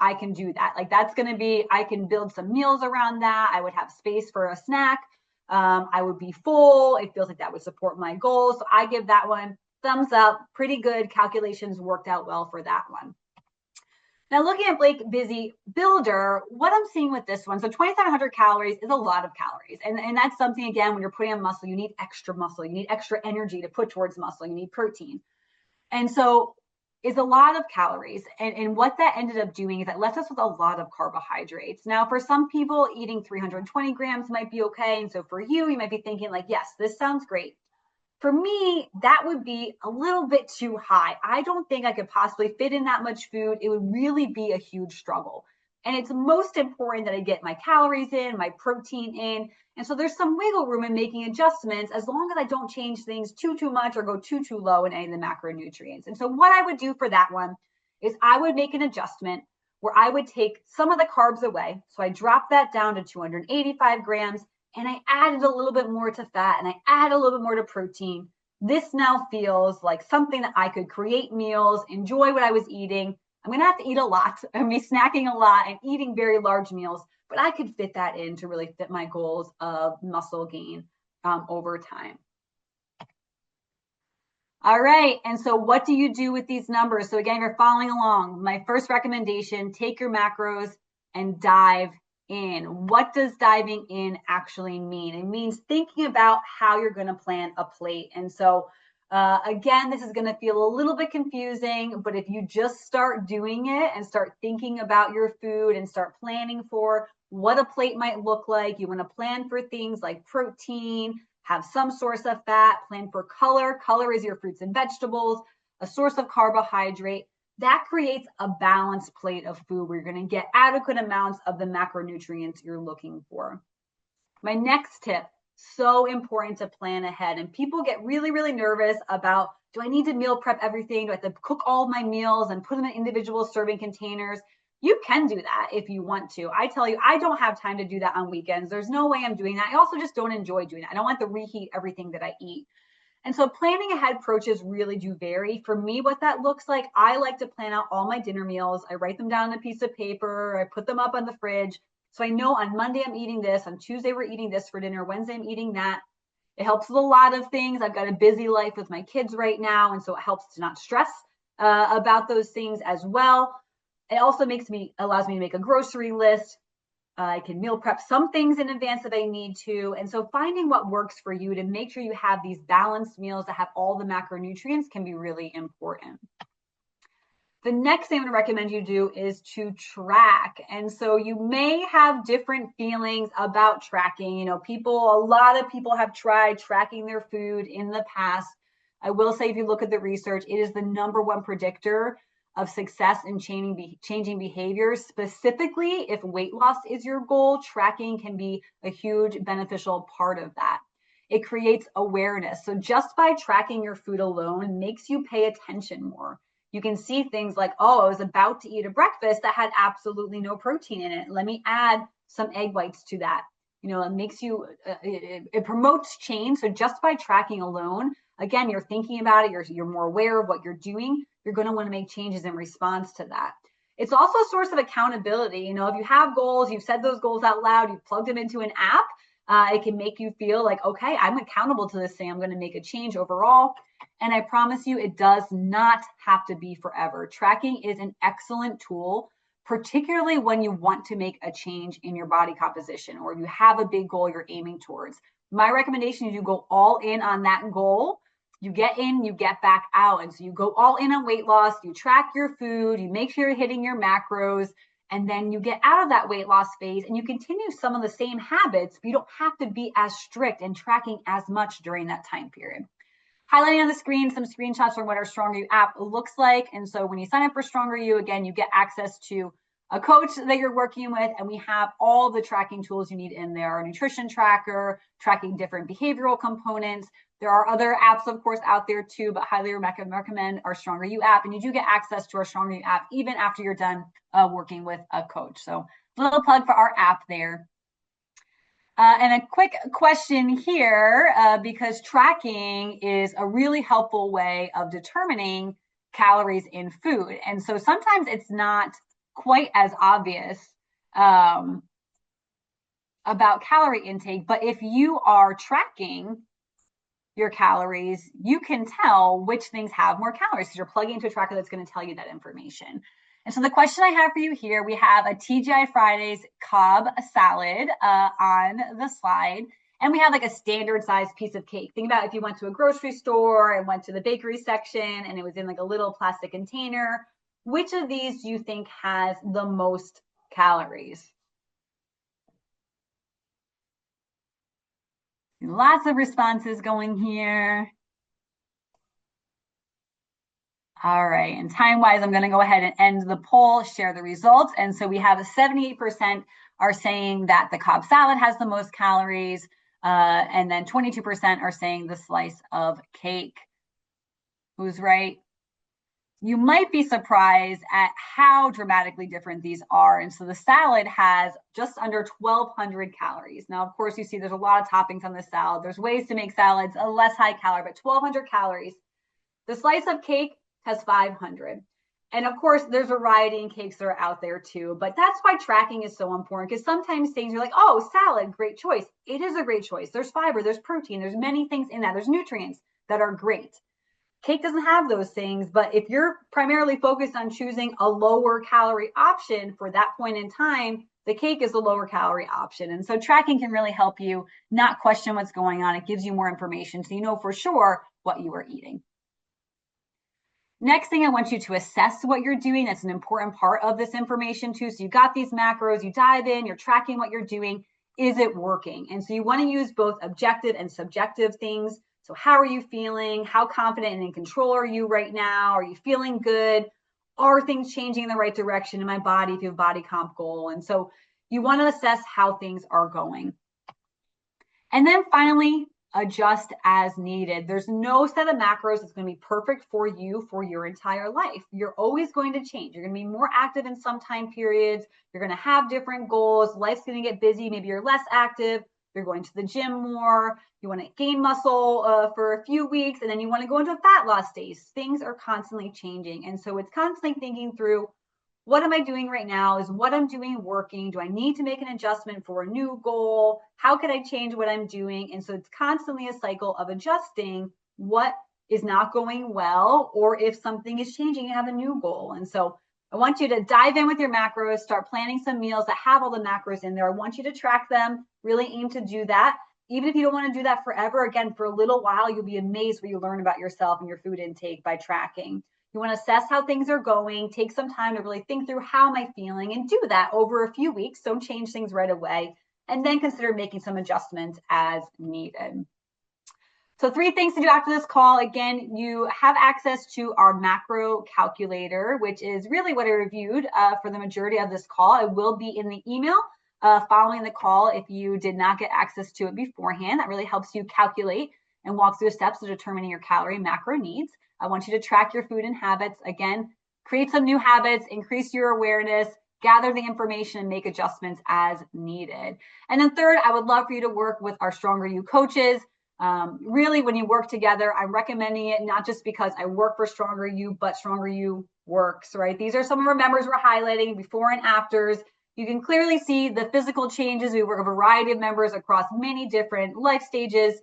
I can do that. Like that's going to be, I can build some meals around that. I would have space for a snack. I would be full. It feels like that would support my goals. So I give that one thumbs up. Pretty good. Calculations worked out well for that one. Now looking at Blake Busy Builder, what I'm seeing with this one, so 2,700 calories is a lot of calories. And that's something, again, when you're putting on muscle, you need extra muscle. You need extra energy to put towards muscle. You need protein. And so is a lot of calories. And what that ended up doing is that left us with a lot of carbohydrates. Now, for some people, eating 320 grams might be okay. And so for you, you might be thinking like, yes, this sounds great. For me, that would be a little bit too high. I don't think I could possibly fit in that much food. It would really be a huge struggle. And it's most important that I get my calories in, my protein in. And so there's some wiggle room in making adjustments as long as I don't change things too much or go too low in any of the macronutrients. And so what I would do for that one is I would make an adjustment where I would take some of the carbs away. So I dropped that down to 285 grams, and I added a little bit more to fat, and I added a little bit more to protein. This now feels like something that I could create meals, enjoy what I was eating. I'm going to have to eat a lot. I'm going to be snacking a lot and eating very large meals, but I could fit that in to really fit my goals of muscle gain over time. All right, and so what do you do with these numbers? So again, you're following along. My first recommendation, take your macros and dive in. What does diving in actually mean? It means thinking about how you're going to plan a plate. And so again, this is going to feel a little bit confusing, but if you just start doing it and start thinking about your food and start planning for what a plate might look like, you want to plan for things like protein, have some source of fat, plan for color. Color is your fruits and vegetables, a source of carbohydrate. That creates a balanced plate of food where you're going to get adequate amounts of the macronutrients you're looking for. My next tip, so important to plan ahead. And people get really, really nervous about, do I need to meal prep everything? Do I have to cook all of my meals and put them in individual serving containers? You can do that if you want to. I tell you, I don't have time to do that on weekends. There's no way I'm doing that. I also just don't enjoy doing that. I don't want to reheat everything that I eat. And so planning ahead approaches really do vary. For me, what that looks like, I like to plan out all my dinner meals. I write them down on a piece of paper. I put them up on the fridge. So I know on Monday I'm eating this. On Tuesday we're eating this for dinner. Wednesday I'm eating that. It helps with a lot of things. I've got a busy life with my kids right now. And so it helps to not stress about those things as well. It also allows me to make a grocery list. I can meal prep some things in advance if I need to. And so finding what works for you to make sure you have these balanced meals that have all the macronutrients can be really important. The next thing I'm going to recommend you do is to track. And so you may have different feelings about tracking. You know, a lot of people have tried tracking their food in the past. I will say, if you look at the research, it is the #1 predictor of success in changing behaviors. Specifically, if weight loss is your goal, tracking can be a huge beneficial part of that. It creates awareness. So just by tracking your food alone makes you pay attention more. You can see things like, oh, I was about to eat a breakfast that had absolutely no protein in it. Let me add some egg whites to that. You know, it makes you, it promotes change. So just by tracking alone, again, you're thinking about it, you're more aware of what you're doing. You're going to want to make changes in response to that. It's also a source of accountability. You know, if you have goals, you've said those goals out loud, you've plugged them into an app, it can make you feel like, okay, I'm accountable to this thing. I'm going to make a change overall. And I promise you, it does not have to be forever. Tracking is an excellent tool, particularly when you want to make a change in your body composition or you have a big goal you're aiming towards. My recommendation is you go all in on that goal. You get in, you get back out. And so you go all in on weight loss, you track your food, you make sure you're hitting your macros, and then you get out of that weight loss phase and you continue some of the same habits, but you don't have to be as strict and tracking as much during that time period. Highlighting on the screen some screenshots from what our Stronger You app looks like. And so when you sign up for Stronger You, again, you get access to a coach that you're working with, and we have all the tracking tools you need in there, our nutrition tracker, tracking different behavioral components. There are other apps, of course, out there too, but highly recommend our Stronger You app. And you do get access to our Stronger You app even after you're done working with a coach. So a little plug for our app there. And a quick question here, because tracking is a really helpful way of determining calories in food. And so sometimes it's not quite as obvious about calorie intake, but if you are tracking your calories, you can tell which things have more calories because you're plugging into a tracker that's going to tell you that information. And so the question I have for you here, we have a TGI Fridays Cobb salad on the slide, and we have like a standard sized piece of cake. Think about if you went to a grocery store and went to the bakery section and it was in like a little plastic container. Which of these do you think has the most calories? Lots of responses going here. All right, and time-wise, I'm going to go ahead and end the poll, share the results. And so we have 78% are saying that the Cobb salad has the most calories, and then 22% are saying the slice of cake. Who's right? you might be surprised at how dramatically different these are. And so the salad has just under 1,200 calories. Now, of course, you see there's a lot of toppings on the salad. There's ways to make salads a less high calorie, but 1,200 calories. The slice of cake has 500. And of course, there's variety in cakes that are out there too. But that's why tracking is so important, because sometimes things are like, oh, salad, great choice. It is a great choice. There's fiber, there's protein, there's many things in that. There's nutrients that are great. Cake doesn't have those things, but if you're primarily focused on choosing a lower calorie option for that point in time, the cake is the lower calorie option. And so tracking can really help you not question what's going on. It gives you more information so you know for sure what you are eating. Next thing, I want you to assess what you're doing. That's an important part of this information too. So you got these macros, you dive in, you're tracking what you're doing. Is it working? And so you want to use both objective and subjective things. So how are you feeling? How confident and in control are you right now? Are you feeling good? Are things changing in the right direction in my body if you have a body comp goal? And so you want to assess how things are going. And then finally, adjust as needed. There's no set of macros that's going to be perfect for you for your entire life. You're always going to change. You're going to be more active in some time periods. You're going to have different goals. Life's going to get busy. Maybe you're less active. You're going to the gym more. You want to gain muscle for a few weeks, and then you want to go into a fat loss stage. Things are constantly changing. And so it's constantly thinking through, what am I doing right now? Is what I'm doing working? Do I need to make an adjustment for a new goal? How can I change what I'm doing? And so it's constantly a cycle of adjusting what is not going well, or if something is changing, you have a new goal. And so I want you to dive in with your macros, start planning some meals that have all the macros in there. I want you to track them, really aim to do that. Even if you don't want to do that forever, again, for a little while, you'll be amazed what you learn about yourself and your food intake by tracking. You want to assess how things are going, take some time to really think through how am I feeling, and do that over a few weeks. Don't change things right away, and then consider making some adjustments as needed. So 3 things to do after this call. Again, you have access to our macro calculator, which is really what I reviewed for the majority of this call. It will be in the email following the call if you did not get access to it beforehand. That really helps you calculate and walk through the steps of determining your calorie macro needs. I want you to track your food and habits. Again, create some new habits, increase your awareness, gather the information, and make adjustments as needed. And then third, I would love for you to work with our Stronger You coaches. Really, when you work together, I'm recommending it not just because I work for Stronger You, but Stronger You works, right? These are some of our members we're highlighting, before and afters. You can clearly see the physical changes. We work with a variety of members across many different life stages.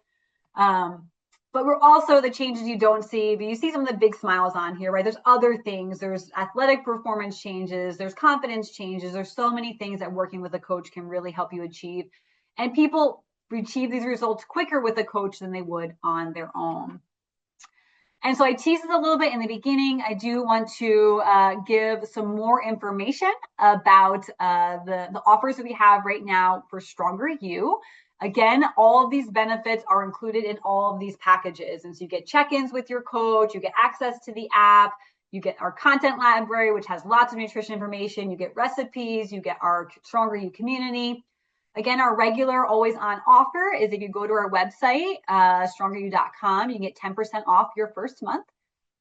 But we're also the changes you don't see, but you see some of the big smiles on here, right? There's other things. There's athletic performance changes. There's confidence changes. There's so many things that working with a coach can really help you achieve. And people achieve these results quicker with a coach than they would on their own. And so I teased this a little bit in the beginning. I do want to give some more information about the offers that we have right now for Stronger You. Again, all of these benefits are included in all of these packages. And so you get check-ins with your coach, you get access to the app, you get our content library, which has lots of nutrition information, you get recipes, you get our Stronger You community. Again, our regular always on offer is if you go to our website, strongeryou.com, you can get 10% off your first month.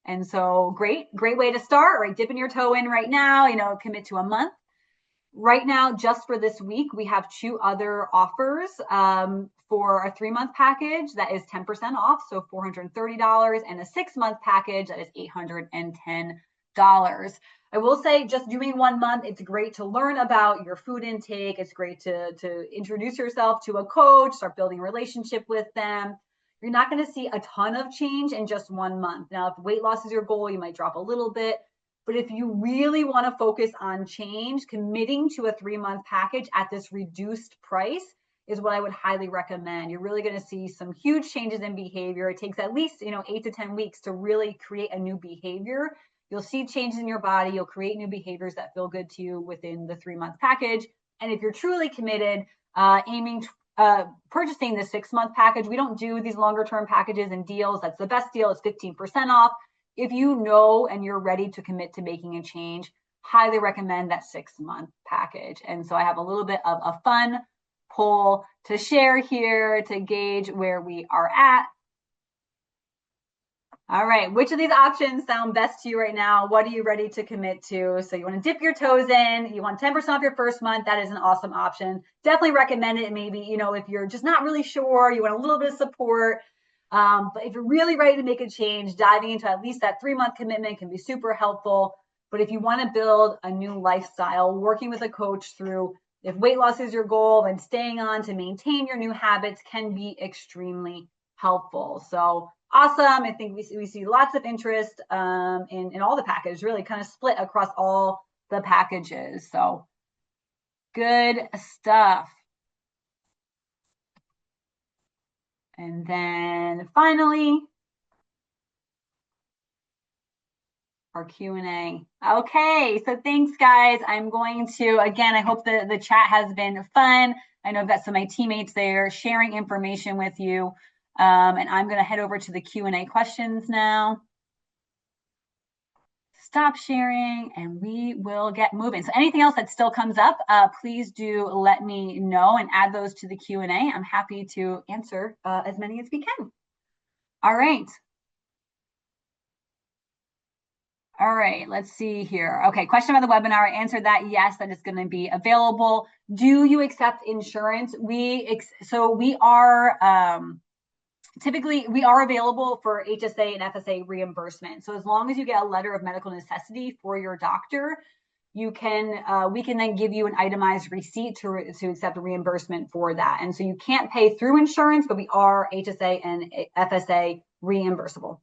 And so great way to start, right? Dipping your toe in right now, commit to a month. Right now, just for this week, we have 2 other offers for a 3-month package that is 10% off, so $430, and a 6-month package that is $810. I will say, just doing 1 month, it's great to learn about your food intake. It's great to introduce yourself to a coach, start building a relationship with them. You're not going to see a ton of change in just 1 month. Now, if weight loss is your goal, you might drop a little bit. But if you really want to focus on change, committing to a 3-month package at this reduced price is what I would highly recommend. You're really going to see some huge changes in behavior. It takes at least 8 to 10 weeks to really create a new behavior. You'll see changes in your body. You'll create new behaviors that feel good to you within the 3-month package. And if you're truly committed, purchasing the 6-month package, we don't do these longer term packages and deals. That's the best deal. It's 15% off. If you know and you're ready to commit to making a change, highly recommend that 6-month package. And so I have a little bit of a fun poll to share here to gauge where we are at. All right, which of these options sound best to you right now? What are you ready to commit to? So you want to dip your toes in, you want 10% off your first month. That is an awesome option. Definitely recommend it. Maybe, if you're just not really sure, you want a little bit of support. But if you're really ready to make a change, diving into at least that 3-month commitment can be super helpful. But if you want to build a new lifestyle, working with a coach through if weight loss is your goal, then staying on to maintain your new habits can be extremely helpful. So awesome. I think we see lots of interest in all the packages, really kind of split across all the packages. So good stuff. And then finally, our Q&A. Okay, so thanks guys. I'm going to, again, I hope the chat has been fun. I know I've got some of my teammates there sharing information with you. And I'm going to head over to the Q&A questions now. Stop sharing and we will get moving. So anything else that still comes up, please do let me know and add those to the Q&A. I'm happy to answer as many as we can. All right. All right, let's see here. Okay, question about the webinar. I answered that. Yes, that is going to be available. Do you accept insurance? We are typically we are available for HSA and FSA reimbursement. So as long as you get a letter of medical necessity for your doctor, you can we can then give you an itemized receipt to accept a reimbursement for that. And so you can't pay through insurance, but we are HSA and FSA reimbursable.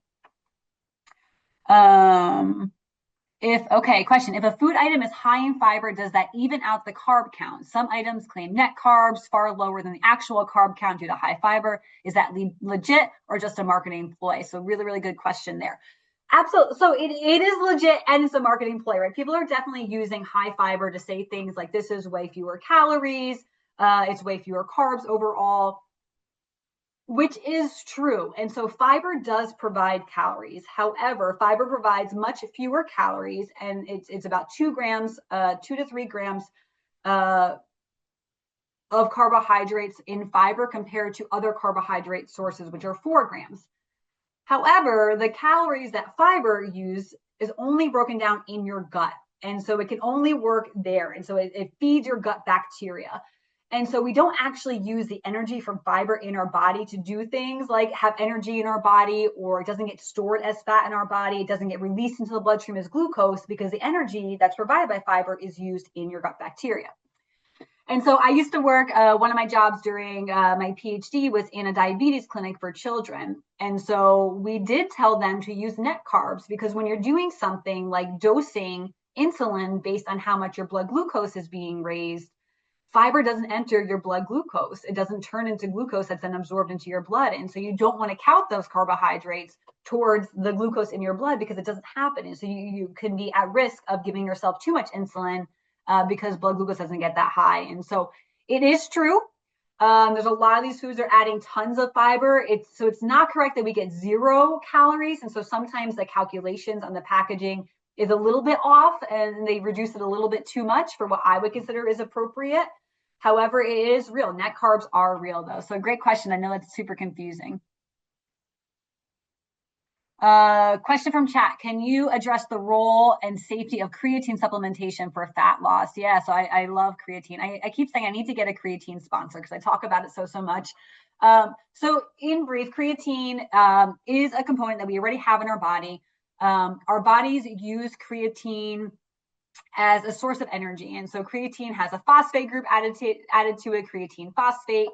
Question. If a food item is high in fiber, does that even out the carb count? Some items claim net carbs far lower than the actual carb count due to high fiber. Is that legit or just a marketing ploy? So really, really good question there. Absolutely. So it is legit and it's a marketing ploy, right? People are definitely using high fiber to say things like this is way fewer calories, it's way fewer carbs overall, which is true. And so fiber does provide calories. However, fiber provides much fewer calories, and it's about 2 grams, 2 to 3 grams of carbohydrates in fiber compared to other carbohydrate sources, which are 4 grams. However, the calories that fiber use is only broken down in your gut. And so it can only work there. And so it feeds your gut bacteria. And so we don't actually use the energy from fiber in our body to do things like have energy in our body, or it doesn't get stored as fat in our body. It doesn't get released into the bloodstream as glucose because the energy that's provided by fiber is used in your gut bacteria. And so I used to work, one of my jobs during my PhD was in a diabetes clinic for children. And so we did tell them to use net carbs because when you're doing something like dosing insulin based on how much your blood glucose is being raised, fiber doesn't enter your blood glucose. It doesn't turn into glucose that's then absorbed into your blood. And so you don't want to count those carbohydrates towards the glucose in your blood because it doesn't happen. And so you can be at risk of giving yourself too much insulin because blood glucose doesn't get that high. And so it is true. There's a lot of these foods are adding tons of fiber. So it's not correct that we get 0 calories. And so sometimes the calculations on the packaging is a little bit off and they reduce it a little bit too much for what I would consider is appropriate. However, it is real. Net carbs are real though. So great question. I know that's super confusing. Question from chat. Can you address the role and safety of creatine supplementation for fat loss? Yeah, so I love creatine. I keep saying I need to get a creatine sponsor because I talk about it so much. So in brief, creatine is a component that we already have in our body. Our bodies use creatine as a source of energy. And so creatine has a phosphate group added to it, creatine phosphate.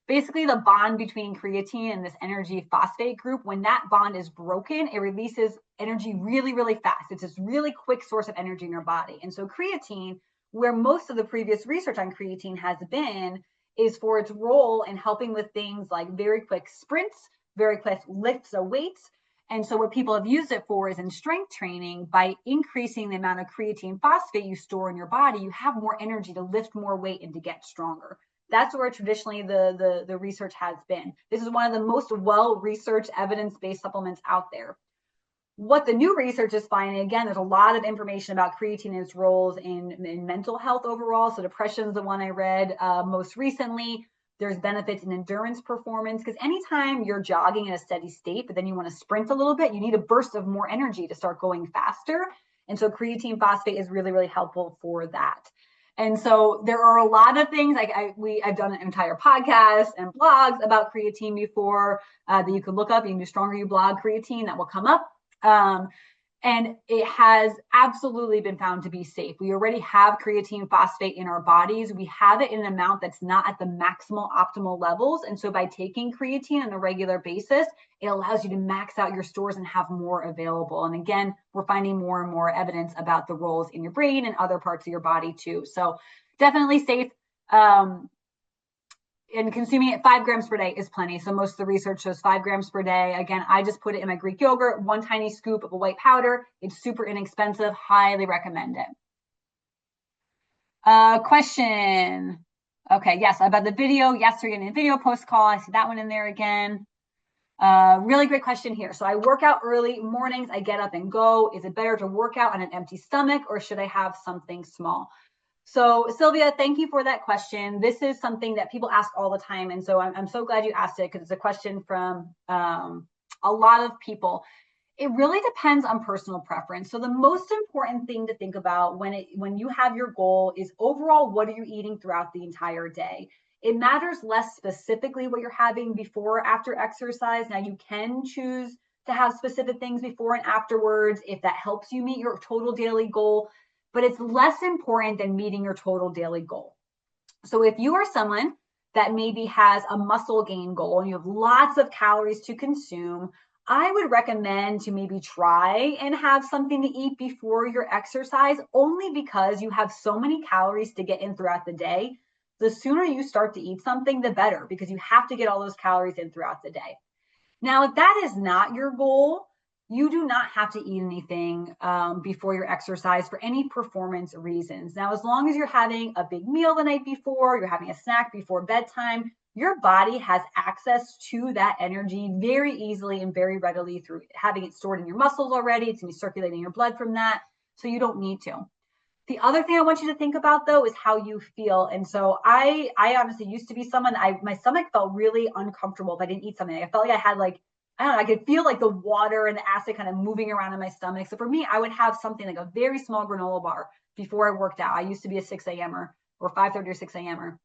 Basically, the bond between creatine and this energy phosphate group, when that bond is broken, it releases energy really, really fast. It's this really quick source of energy in your body. And so creatine, where most of the previous research on creatine has been, is for its role in helping with things like very quick sprints, very quick lifts of weights. And so what people have used it for is in strength training. By increasing the amount of creatine phosphate you store in your body, you have more energy to lift more weight and to get stronger. That's where traditionally the research has been. This is one of the most well-researched evidence-based supplements out there. What the new research is finding, again, there's a lot of information about creatine and its roles in mental health overall. So depression is the one I read most recently. There's benefits in endurance performance, because anytime you're jogging in a steady state, but then you want to sprint a little bit, you need a burst of more energy to start going faster. And so creatine phosphate is really, really helpful for that. And so there are a lot of things, like I've done an entire podcast and blogs about creatine before that you could look up. You can do Stronger You blog creatine, that will come up. And it has absolutely been found to be safe. We already have creatine phosphate in our bodies. We have it in an amount that's not at the maximal optimal levels. And so by taking creatine on a regular basis, it allows you to max out your stores and have more available. And again, we're finding more and more evidence about the roles in your brain and other parts of your body too. So definitely safe. And consuming it 5 grams per day is plenty. So most of the research shows 5 grams per day. Again, I just put it in my Greek yogurt, 1 tiny scoop of a white powder. It's super inexpensive. Highly recommend it. Question. Okay, yes, about the video. Yes, we're getting a video post call. I see that one in there again. Really great question here. So I work out early mornings. I get up and go. Is it better to work out on an empty stomach, or should I have something small? So Sylvia, thank you for that question. This is something that people ask all the time. And so I'm so glad you asked it, because it's a question from a lot of people. It really depends on personal preference. So the most important thing to think about when you have your goal is overall, what are you eating throughout the entire day? It matters less specifically what you're having before or after exercise. Now you can choose to have specific things before and afterwards if that helps you meet your total daily goal, but it's less important than meeting your total daily goal. So if you are someone that maybe has a muscle gain goal and you have lots of calories to consume, I would recommend to maybe try and have something to eat before your exercise, only because you have so many calories to get in throughout the day. The sooner you start to eat something, the better, because you have to get all those calories in throughout the day. Now, if that is not your goal, you do not have to eat anything before your exercise for any performance reasons. Now, as long as you're having a big meal the night before, you're having a snack before bedtime, your body has access to that energy very easily and very readily through having it stored in your muscles already. It's going to be circulating your blood from that, so you don't need to. The other thing I want you to think about, though, is how you feel. And so I honestly used to be someone, my stomach felt really uncomfortable if I didn't eat something. I felt like I had I don't know, I could feel like the water and the acid kind of moving around in my stomach. So for me, I would have something like a very small granola bar before I worked out. I used to be a 6 a.m.er or 5:30 or 6 a.m.er.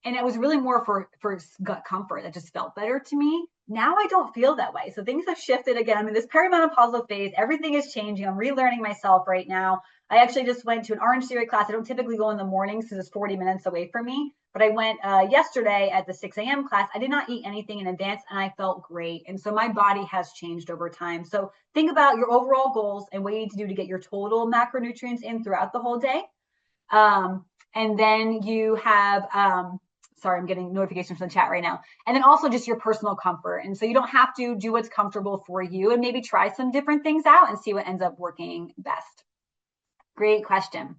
And it was really more for gut comfort. That just felt better to me. Now I don't feel that way. So things have shifted again. I'm in this perimenopausal phase. Everything is changing. I'm relearning myself right now. I actually just went to an Orange Theory class. I don't typically go in the mornings because it's 40 minutes away from me. But I went yesterday at the 6 a.m. class. I did not eat anything in advance, and I felt great. And so my body has changed over time. So think about your overall goals and what you need to do to get your total macronutrients in throughout the whole day. And then you have, sorry, I'm getting notifications from the chat right now. And then also just your personal comfort. And so you don't have to do what's comfortable for you, and maybe try some different things out and see what ends up working best. Great question.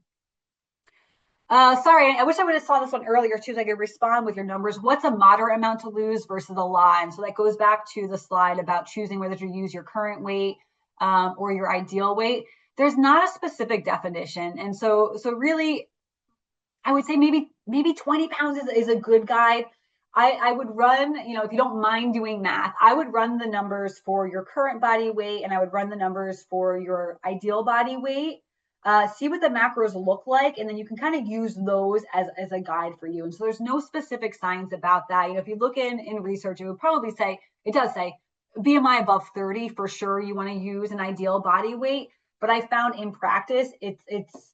Sorry, I wish I would have saw this one earlier too, so I could respond with your numbers. What's a moderate amount to lose versus a lot? And so that goes back to the slide about choosing whether to use your current weight or your ideal weight. There's not a specific definition. And so really, I would say maybe 20 pounds is a good guide. I would run, if you don't mind doing math, I would run the numbers for your current body weight, and I would run the numbers for your ideal body weight. See what the macros look like, and then you can kind of use those as a guide for you. And so there's no specific science about that. If you look in research, it would probably say, it does say BMI above 30 for sure you want to use an ideal body weight. But I found in practice, it's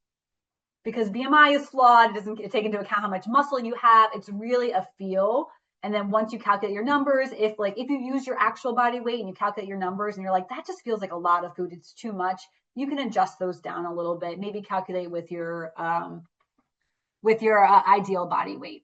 because BMI is flawed. It doesn't take into account how much muscle you have. It's really a feel. And then once you calculate your numbers, if you use your actual body weight and you calculate your numbers and you're like, that just feels like a lot of food, it's too much, you can adjust those down a little bit. Maybe calculate with your ideal body weight.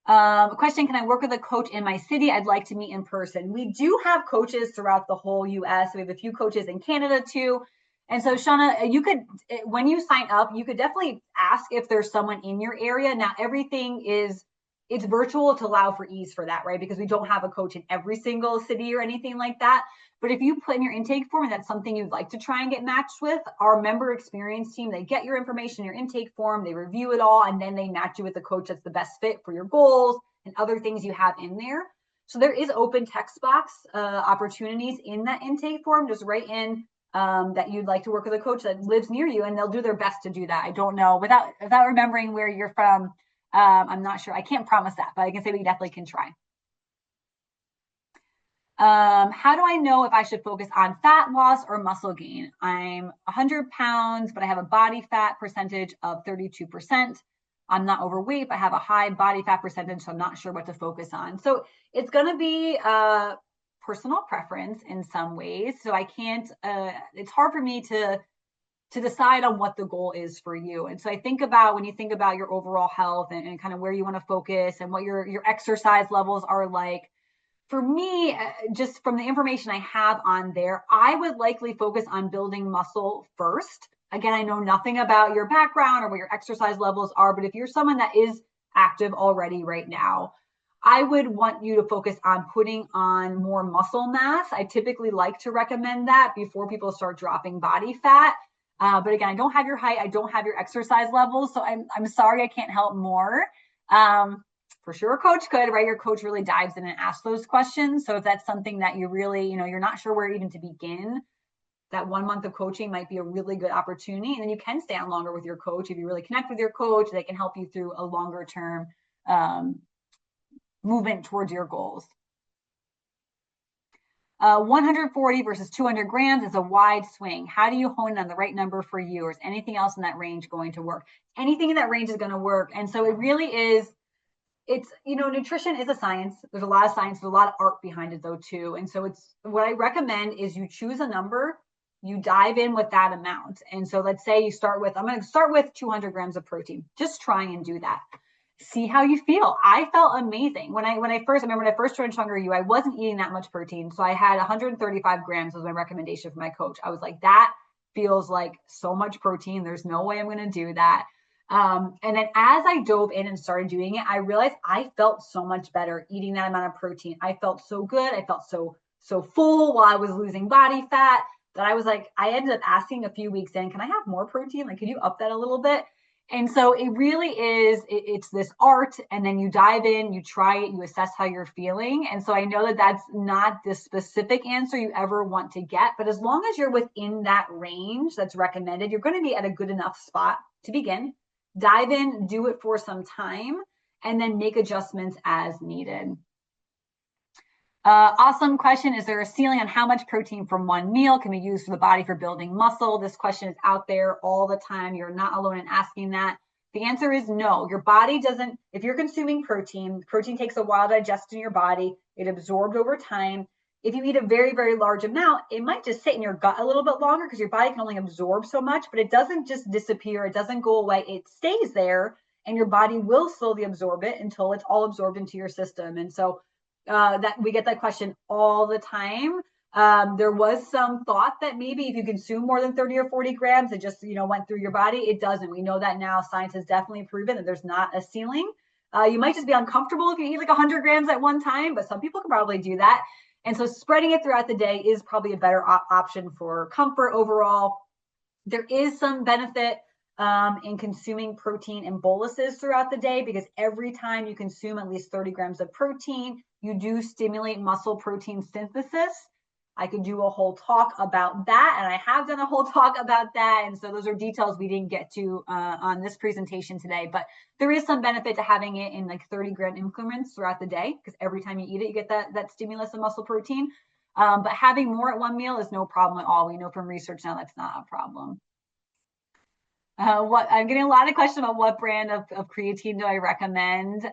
Question, can I work with a coach in my city? I'd like to meet in person. We do have coaches throughout the whole US. We have a few coaches in Canada too. And so Shauna, you could, when you sign up, you could definitely ask if there's someone in your area. Now everything is it's virtual to allow for ease for that, right? Because we don't have a coach in every single city or anything like that. But if you put in your intake form, and that's something you'd like to try and get matched with, our member experience team, they get your information, your intake form, they review it all, and then they match you with the coach that's the best fit for your goals and other things you have in there. So there is open text box opportunities in that intake form. Just write in that you'd like to work with a coach that lives near you, and they'll do their best to do that. I don't know, without remembering where you're from. I'm not sure. I can't promise that, but I can say we definitely can try. How do I know if I should focus on fat loss or muscle gain? I'm 100 pounds, but I have a body fat percentage of 32%. I'm not overweight, but I have a high body fat percentage, so I'm not sure what to focus on. So it's going to be personal preference in some ways. So I can't, it's hard for me to decide on what the goal is for you. And so I think about, when you think about your overall health and kind of where you want to focus and what your exercise levels are like, for me, just from the information I have on there, I would likely focus on building muscle first. Again, I know nothing about your background or what your exercise levels are, but if you're someone that is active already right now, I would want you to focus on putting on more muscle mass. I typically like to recommend that before people start dropping body fat. But again, I don't have your height, I don't have your exercise levels, so I'm sorry I can't help more. For sure a coach could, right? Your coach really dives in and asks those questions. So if that's something that you really, you're not sure where even to begin, that 1 month of coaching might be a really good opportunity. And then you can stay on longer with your coach. If you really connect with your coach, they can help you through a longer term movement towards your goals. 140 versus 200 grams is a wide swing. How do you hone in on the right number for you? Or is anything else in that range going to work? Anything in that range is going to work. And so it really is, it's, nutrition is a science. There's a lot of science, there's a lot of art behind it though too. And so it's, what I recommend is you choose a number, you dive in with that amount. And so let's say you start with, I'm going to start with 200 grams of protein. Just try and do that. See how you feel. I felt amazing when I first joined Stronger You, I wasn't eating that much protein. So I had 135 grams was my recommendation for my coach. I was like, that feels like so much protein. There's no way I'm going to do that. And then as I dove in and started doing it, I realized I felt so much better eating that amount of protein. I felt so good. I felt so full while I was losing body fat that I was like, I ended up asking a few weeks in, can I have more protein? Like, could you up that a little bit? And so it really is, it's this art, and then you dive in, you try it, you assess how you're feeling. And so I know that that's not the specific answer you ever want to get, but as long as you're within that range that's recommended, you're going to be at a good enough spot to begin. Dive in, do it for some time, and then make adjustments as needed. Awesome question. Is there a ceiling on how much protein from one meal can be used for the body for building muscle? This question is out there all the time. You're not alone in asking that. The answer is no. Your body doesn't, if you're consuming protein takes a while to digest in your body. It absorbed over time. If you eat a very, very large amount, it might just sit in your gut a little bit longer because your body can only absorb so much, but it doesn't just disappear. It doesn't go away. It stays there, and your body will slowly absorb it until it's all absorbed into your system. And so that we get that question all the time. There was some thought that maybe if you consume more than 30 or 40 grams, it just, went through your body. It doesn't. We know that now. Science has definitely proven that there's not a ceiling. You might just be uncomfortable if you eat like 100 grams at one time, but some people can probably do that. And so spreading it throughout the day is probably a better option for comfort overall. There is some benefit in consuming protein in boluses throughout the day, because every time you consume at least 30 grams of protein, you do stimulate muscle protein synthesis. I could do a whole talk about that, and I have done a whole talk about that. And so those are details we didn't get to on this presentation today, but there is some benefit to having it in like 30-gram increments throughout the day, because every time you eat it, you get that stimulus of muscle protein. But having more at one meal is no problem at all. We know from research now that's not a problem. I'm getting a lot of questions about what brand of creatine do I recommend.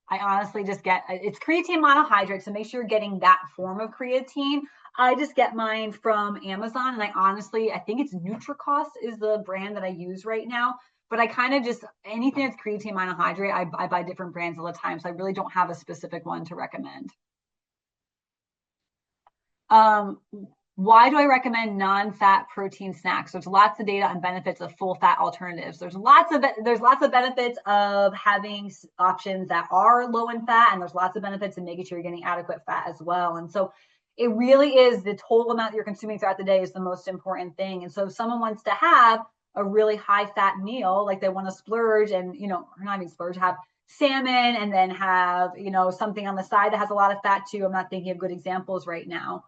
I honestly just it's creatine monohydrate, so make sure you're getting that form of creatine. I just get mine from Amazon, and I think it's NutriCost is the brand that I use right now. But I kind of just, anything that's creatine monohydrate, I buy different brands all the time, so I really don't have a specific one to recommend. Why do I recommend non-fat protein snacks? There's lots of data on benefits of full fat alternatives. There's lots of benefits of having options that are low in fat, and there's lots of benefits in making sure you're getting adequate fat as well. And so it really is the total amount that you're consuming throughout the day is the most important thing. And so if someone wants to have a really high fat meal, like they want to splurge and, or not even splurge, have salmon and then have, something on the side that has a lot of fat too. I'm not thinking of good examples right now.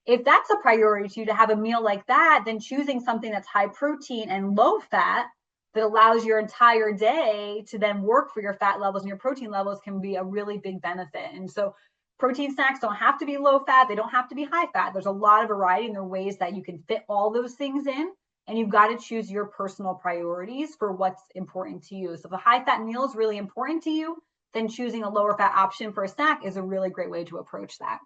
If that's a priority to you to have a meal like that, then choosing something that's high protein and low fat that allows your entire day to then work for your fat levels and your protein levels can be a really big benefit. And so protein snacks don't have to be low fat. They don't have to be high fat. There's a lot of variety and there are ways that you can fit all those things in. And you've got to choose your personal priorities for what's important to you. So if a high fat meal is really important to you, then choosing a lower fat option for a snack is a really great way to approach that.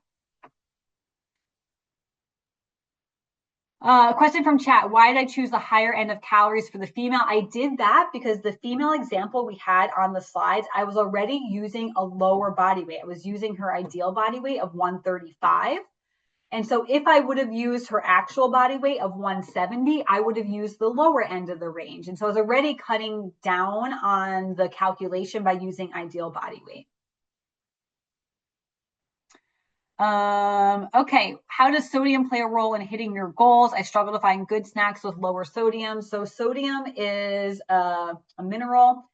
Question from chat. Why did I choose the higher end of calories for the female? I did that because the female example we had on the slides, I was already using a lower body weight. I was using her ideal body weight of 135. And so if I would have used her actual body weight of 170, I would have used the lower end of the range. And so I was already cutting down on the calculation by using ideal body weight. Okay, how does sodium play a role in hitting your goals? I struggle to find good snacks with lower sodium. So sodium is a mineral.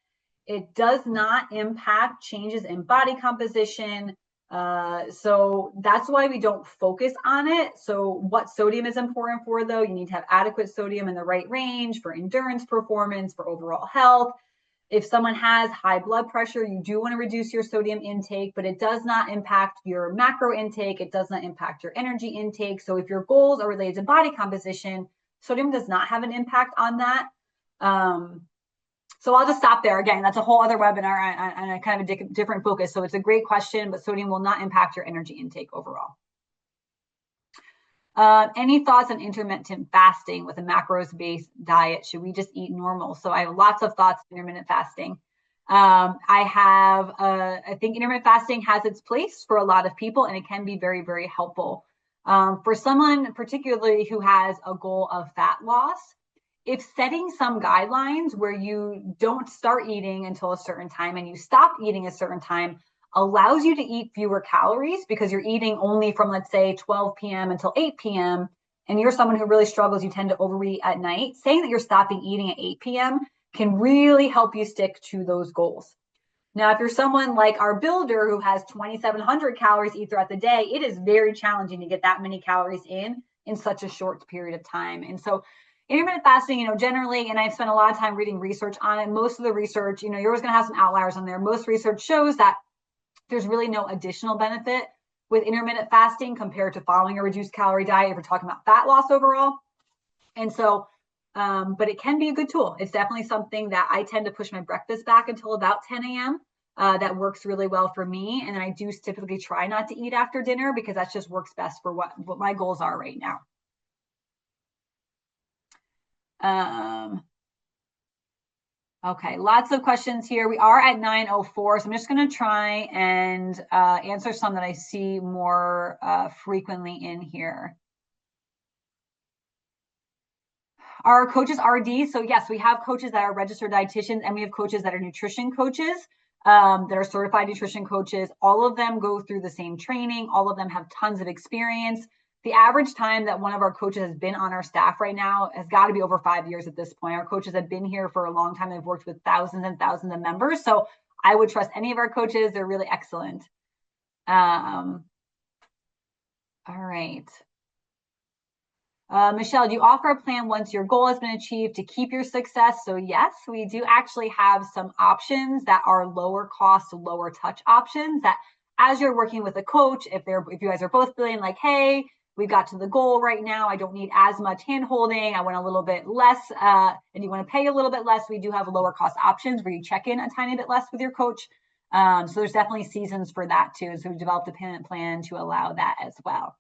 It does not impact changes in body composition. So that's why we don't focus on it. So what sodium is important for, though, you need to have adequate sodium in the right range for endurance performance, for overall health. If someone has high blood pressure, you do want to reduce your sodium intake, but it does not impact your macro intake. It does not impact your energy intake. So if your goals are related to body composition, sodium does not have an impact on that. So I'll just stop there. Again, that's a whole other webinar and a kind of a different focus. So it's a great question, but sodium will not impact your energy intake overall. Any thoughts on intermittent fasting with a macros-based diet? Should we just eat normal? So I have lots of thoughts on intermittent fasting. I think intermittent fasting has its place for a lot of people, and it can be very, very helpful. For someone particularly who has a goal of fat loss, if setting some guidelines where you don't start eating until a certain time and you stop eating a certain time allows you to eat fewer calories because you're eating only from, let's say, 12 p.m. until 8 p.m. and you're someone who really struggles, you tend to overeat at night, saying that you're stopping eating at 8 p.m. can really help you stick to those goals. Now, if you're someone like our builder who has 2,700 calories eat throughout the day, it is very challenging to get that many calories in such a short period of time. And so intermittent fasting, generally, and I've spent a lot of time reading research on it. Most of the research, you're always going to have some outliers on there. Most research shows that there's really no additional benefit with intermittent fasting compared to following a reduced calorie diet if we're talking about fat loss overall. And so, but it can be a good tool. It's definitely something that I tend to push my breakfast back until about 10 a.m. That works really well for me. And then I do typically try not to eat after dinner because that just works best for what my goals are right now. Okay, lots of questions here. We are at 9:04, so I'm just going to try and answer some that I see more frequently in here. Are coaches RDs? So yes, we have coaches that are registered dietitians, and we have coaches that are nutrition coaches, that are certified nutrition coaches. All of them go through the same training. All of them have tons of experience. The average time that one of our coaches has been on our staff right now has got to be over 5 years at this point. Our coaches have been here for a long time. They've worked with thousands and thousands of members. So I would trust any of our coaches. They're really excellent. All right. Michelle, do you offer a plan once your goal has been achieved to keep your success? So yes, we do actually have some options that are lower cost, lower touch options that as you're working with a coach, if you guys are both feeling like, hey, we got to the goal right now, I don't need as much hand holding, I want a little bit less, and you want to pay a little bit less, we do have lower cost options where you check in a tiny bit less with your coach. So there's definitely seasons for that too. So we've developed a payment plan to allow that as well.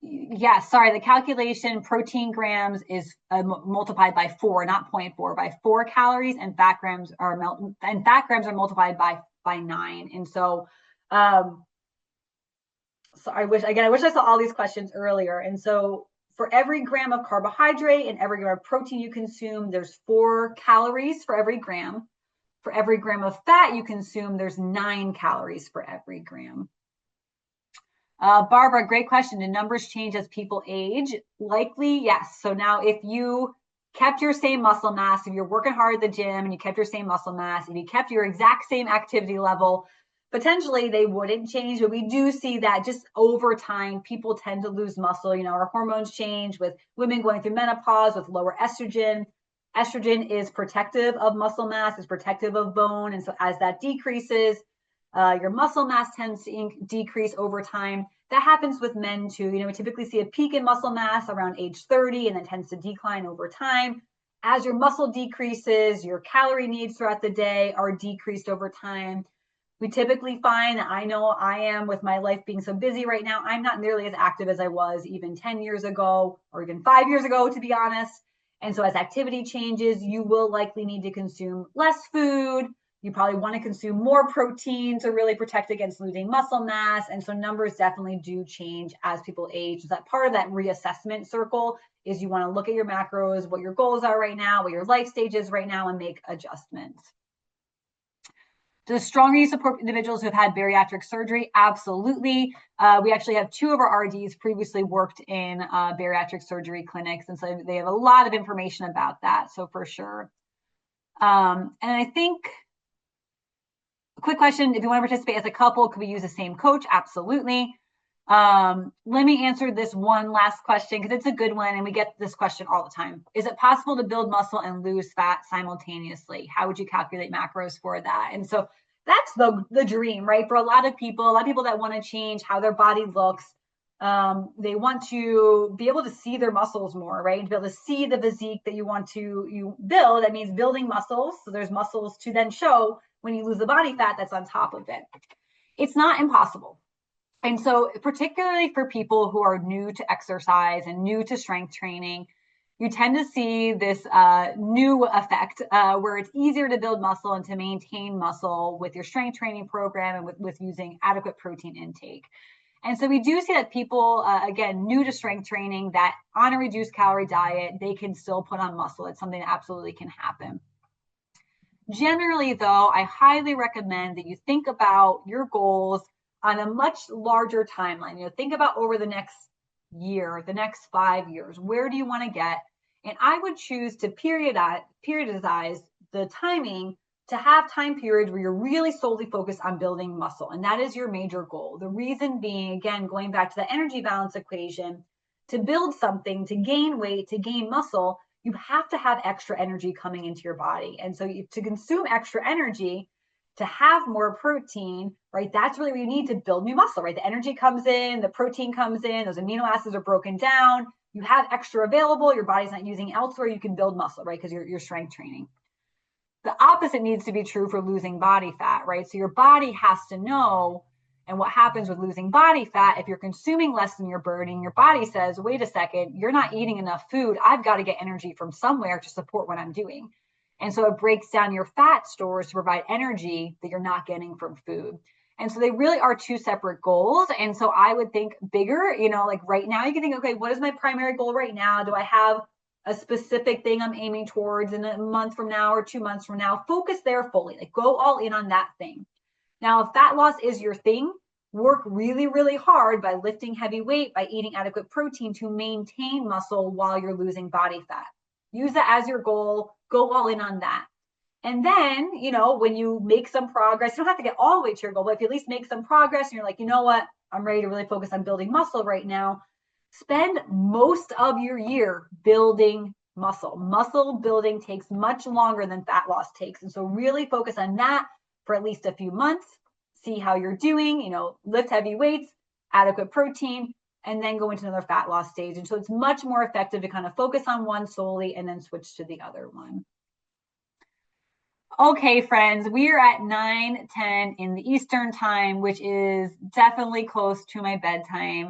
Yeah, sorry, the calculation protein grams is multiplied by 4, not 0.4, by 4 calories, and fat grams are multiplied by by 9. And so, so I wish I saw all these questions earlier. And so for every gram of carbohydrate and every gram of protein you consume, there's 4 calories for every gram. For every gram of fat you consume, there's 9 calories for every gram. Barbara, great question. Do numbers change as people age? Likely, yes. So now if you kept your same muscle mass, if you're working hard at the gym and you kept your same muscle mass, if you kept your exact same activity level, potentially they wouldn't change. But we do see that just over time, people tend to lose muscle. You know, our hormones change with women going through menopause with lower estrogen. Estrogen is protective of muscle mass, is protective of bone. And so as that decreases, your muscle mass tends to decrease over time. That happens with men too. You know, we typically see a peak in muscle mass around age 30 and then tends to decline over time. As your muscle decreases, your calorie needs throughout the day are decreased over time. We typically find that I know I am, with my life being so busy right now, I'm not nearly as active as I was even 10 years ago or even 5 years ago, to be honest. And so as activity changes, you will likely need to consume less food. You probably want to consume more protein to really protect against losing muscle mass. And so numbers definitely do change as people age. So that part of that reassessment circle is you want to look at your macros, what your goals are right now, what your life stage is right now, and make adjustments. Does stronger you support individuals who have had bariatric surgery? Absolutely. We actually have 2 of our RDs previously worked in bariatric surgery clinics. And so they have a lot of information about that. So for sure. And I think, quick question, if you want to participate as a couple, could we use the same coach? Absolutely. Let me answer this one last question because it's a good one and we get this question all the time. Is it possible to build muscle and lose fat simultaneously? How would you calculate macros for that? And so that's the dream, right? For a lot of people that want to change how their body looks. They want to be able to see their muscles more, right? To be able to see the physique that you build. That means building muscles. So there's muscles to then show when you lose the body fat that's on top of it. It's not impossible. And so particularly for people who are new to exercise and new to strength training, you tend to see this new effect where it's easier to build muscle and to maintain muscle with your strength training program and with using adequate protein intake. And so we do see that people, again, new to strength training, that on a reduced calorie diet, they can still put on muscle. It's something that absolutely can happen. Generally, though, I highly recommend that you think about your goals on a much larger timeline. You know, think about over the next year, the next 5 years. Where do you want to get? And I would choose to periodize the timing to have time periods where you're really solely focused on building muscle. And that is your major goal. The reason being, again, going back to the energy balance equation, to build something, to gain weight, to gain muscle, you have to have extra energy coming into your body. And so to consume extra energy, to have more protein, right? That's really where you need to build new muscle, right? The energy comes in, the protein comes in, those amino acids are broken down. You have extra available, your body's not using elsewhere, you can build muscle, right? Because you're strength training. The opposite needs to be true for losing body fat, right? So your body has to know. And what happens with losing body fat, if you're consuming less than you're burning, your body says, wait a second, you're not eating enough food. I've got to get energy from somewhere to support what I'm doing. And so it breaks down your fat stores to provide energy that you're not getting from food. And so they really are 2 separate goals. And so I would think bigger, you know, like right now you can think, okay, what is my primary goal right now? Do I have a specific thing I'm aiming towards in a month from now or 2 months from now? Focus there fully, like go all in on that thing. Now, if fat loss is your thing, work really, really hard by lifting heavy weight, by eating adequate protein to maintain muscle while you're losing body fat. Use that as your goal, go all in on that. And then, you know, when you make some progress, you don't have to get all the way to your goal, but if you at least make some progress and you're like, you know what, I'm ready to really focus on building muscle right now, spend most of your year building muscle. Muscle building takes much longer than fat loss takes. And so really focus on that for at least a few months, see how you're doing, you know, lift heavy weights, adequate protein, and then go into another fat loss stage. And so it's much more effective to kind of focus on one solely and then switch to the other one. Okay, friends, we are at 9:10 in the Eastern time, which is definitely close to my bedtime.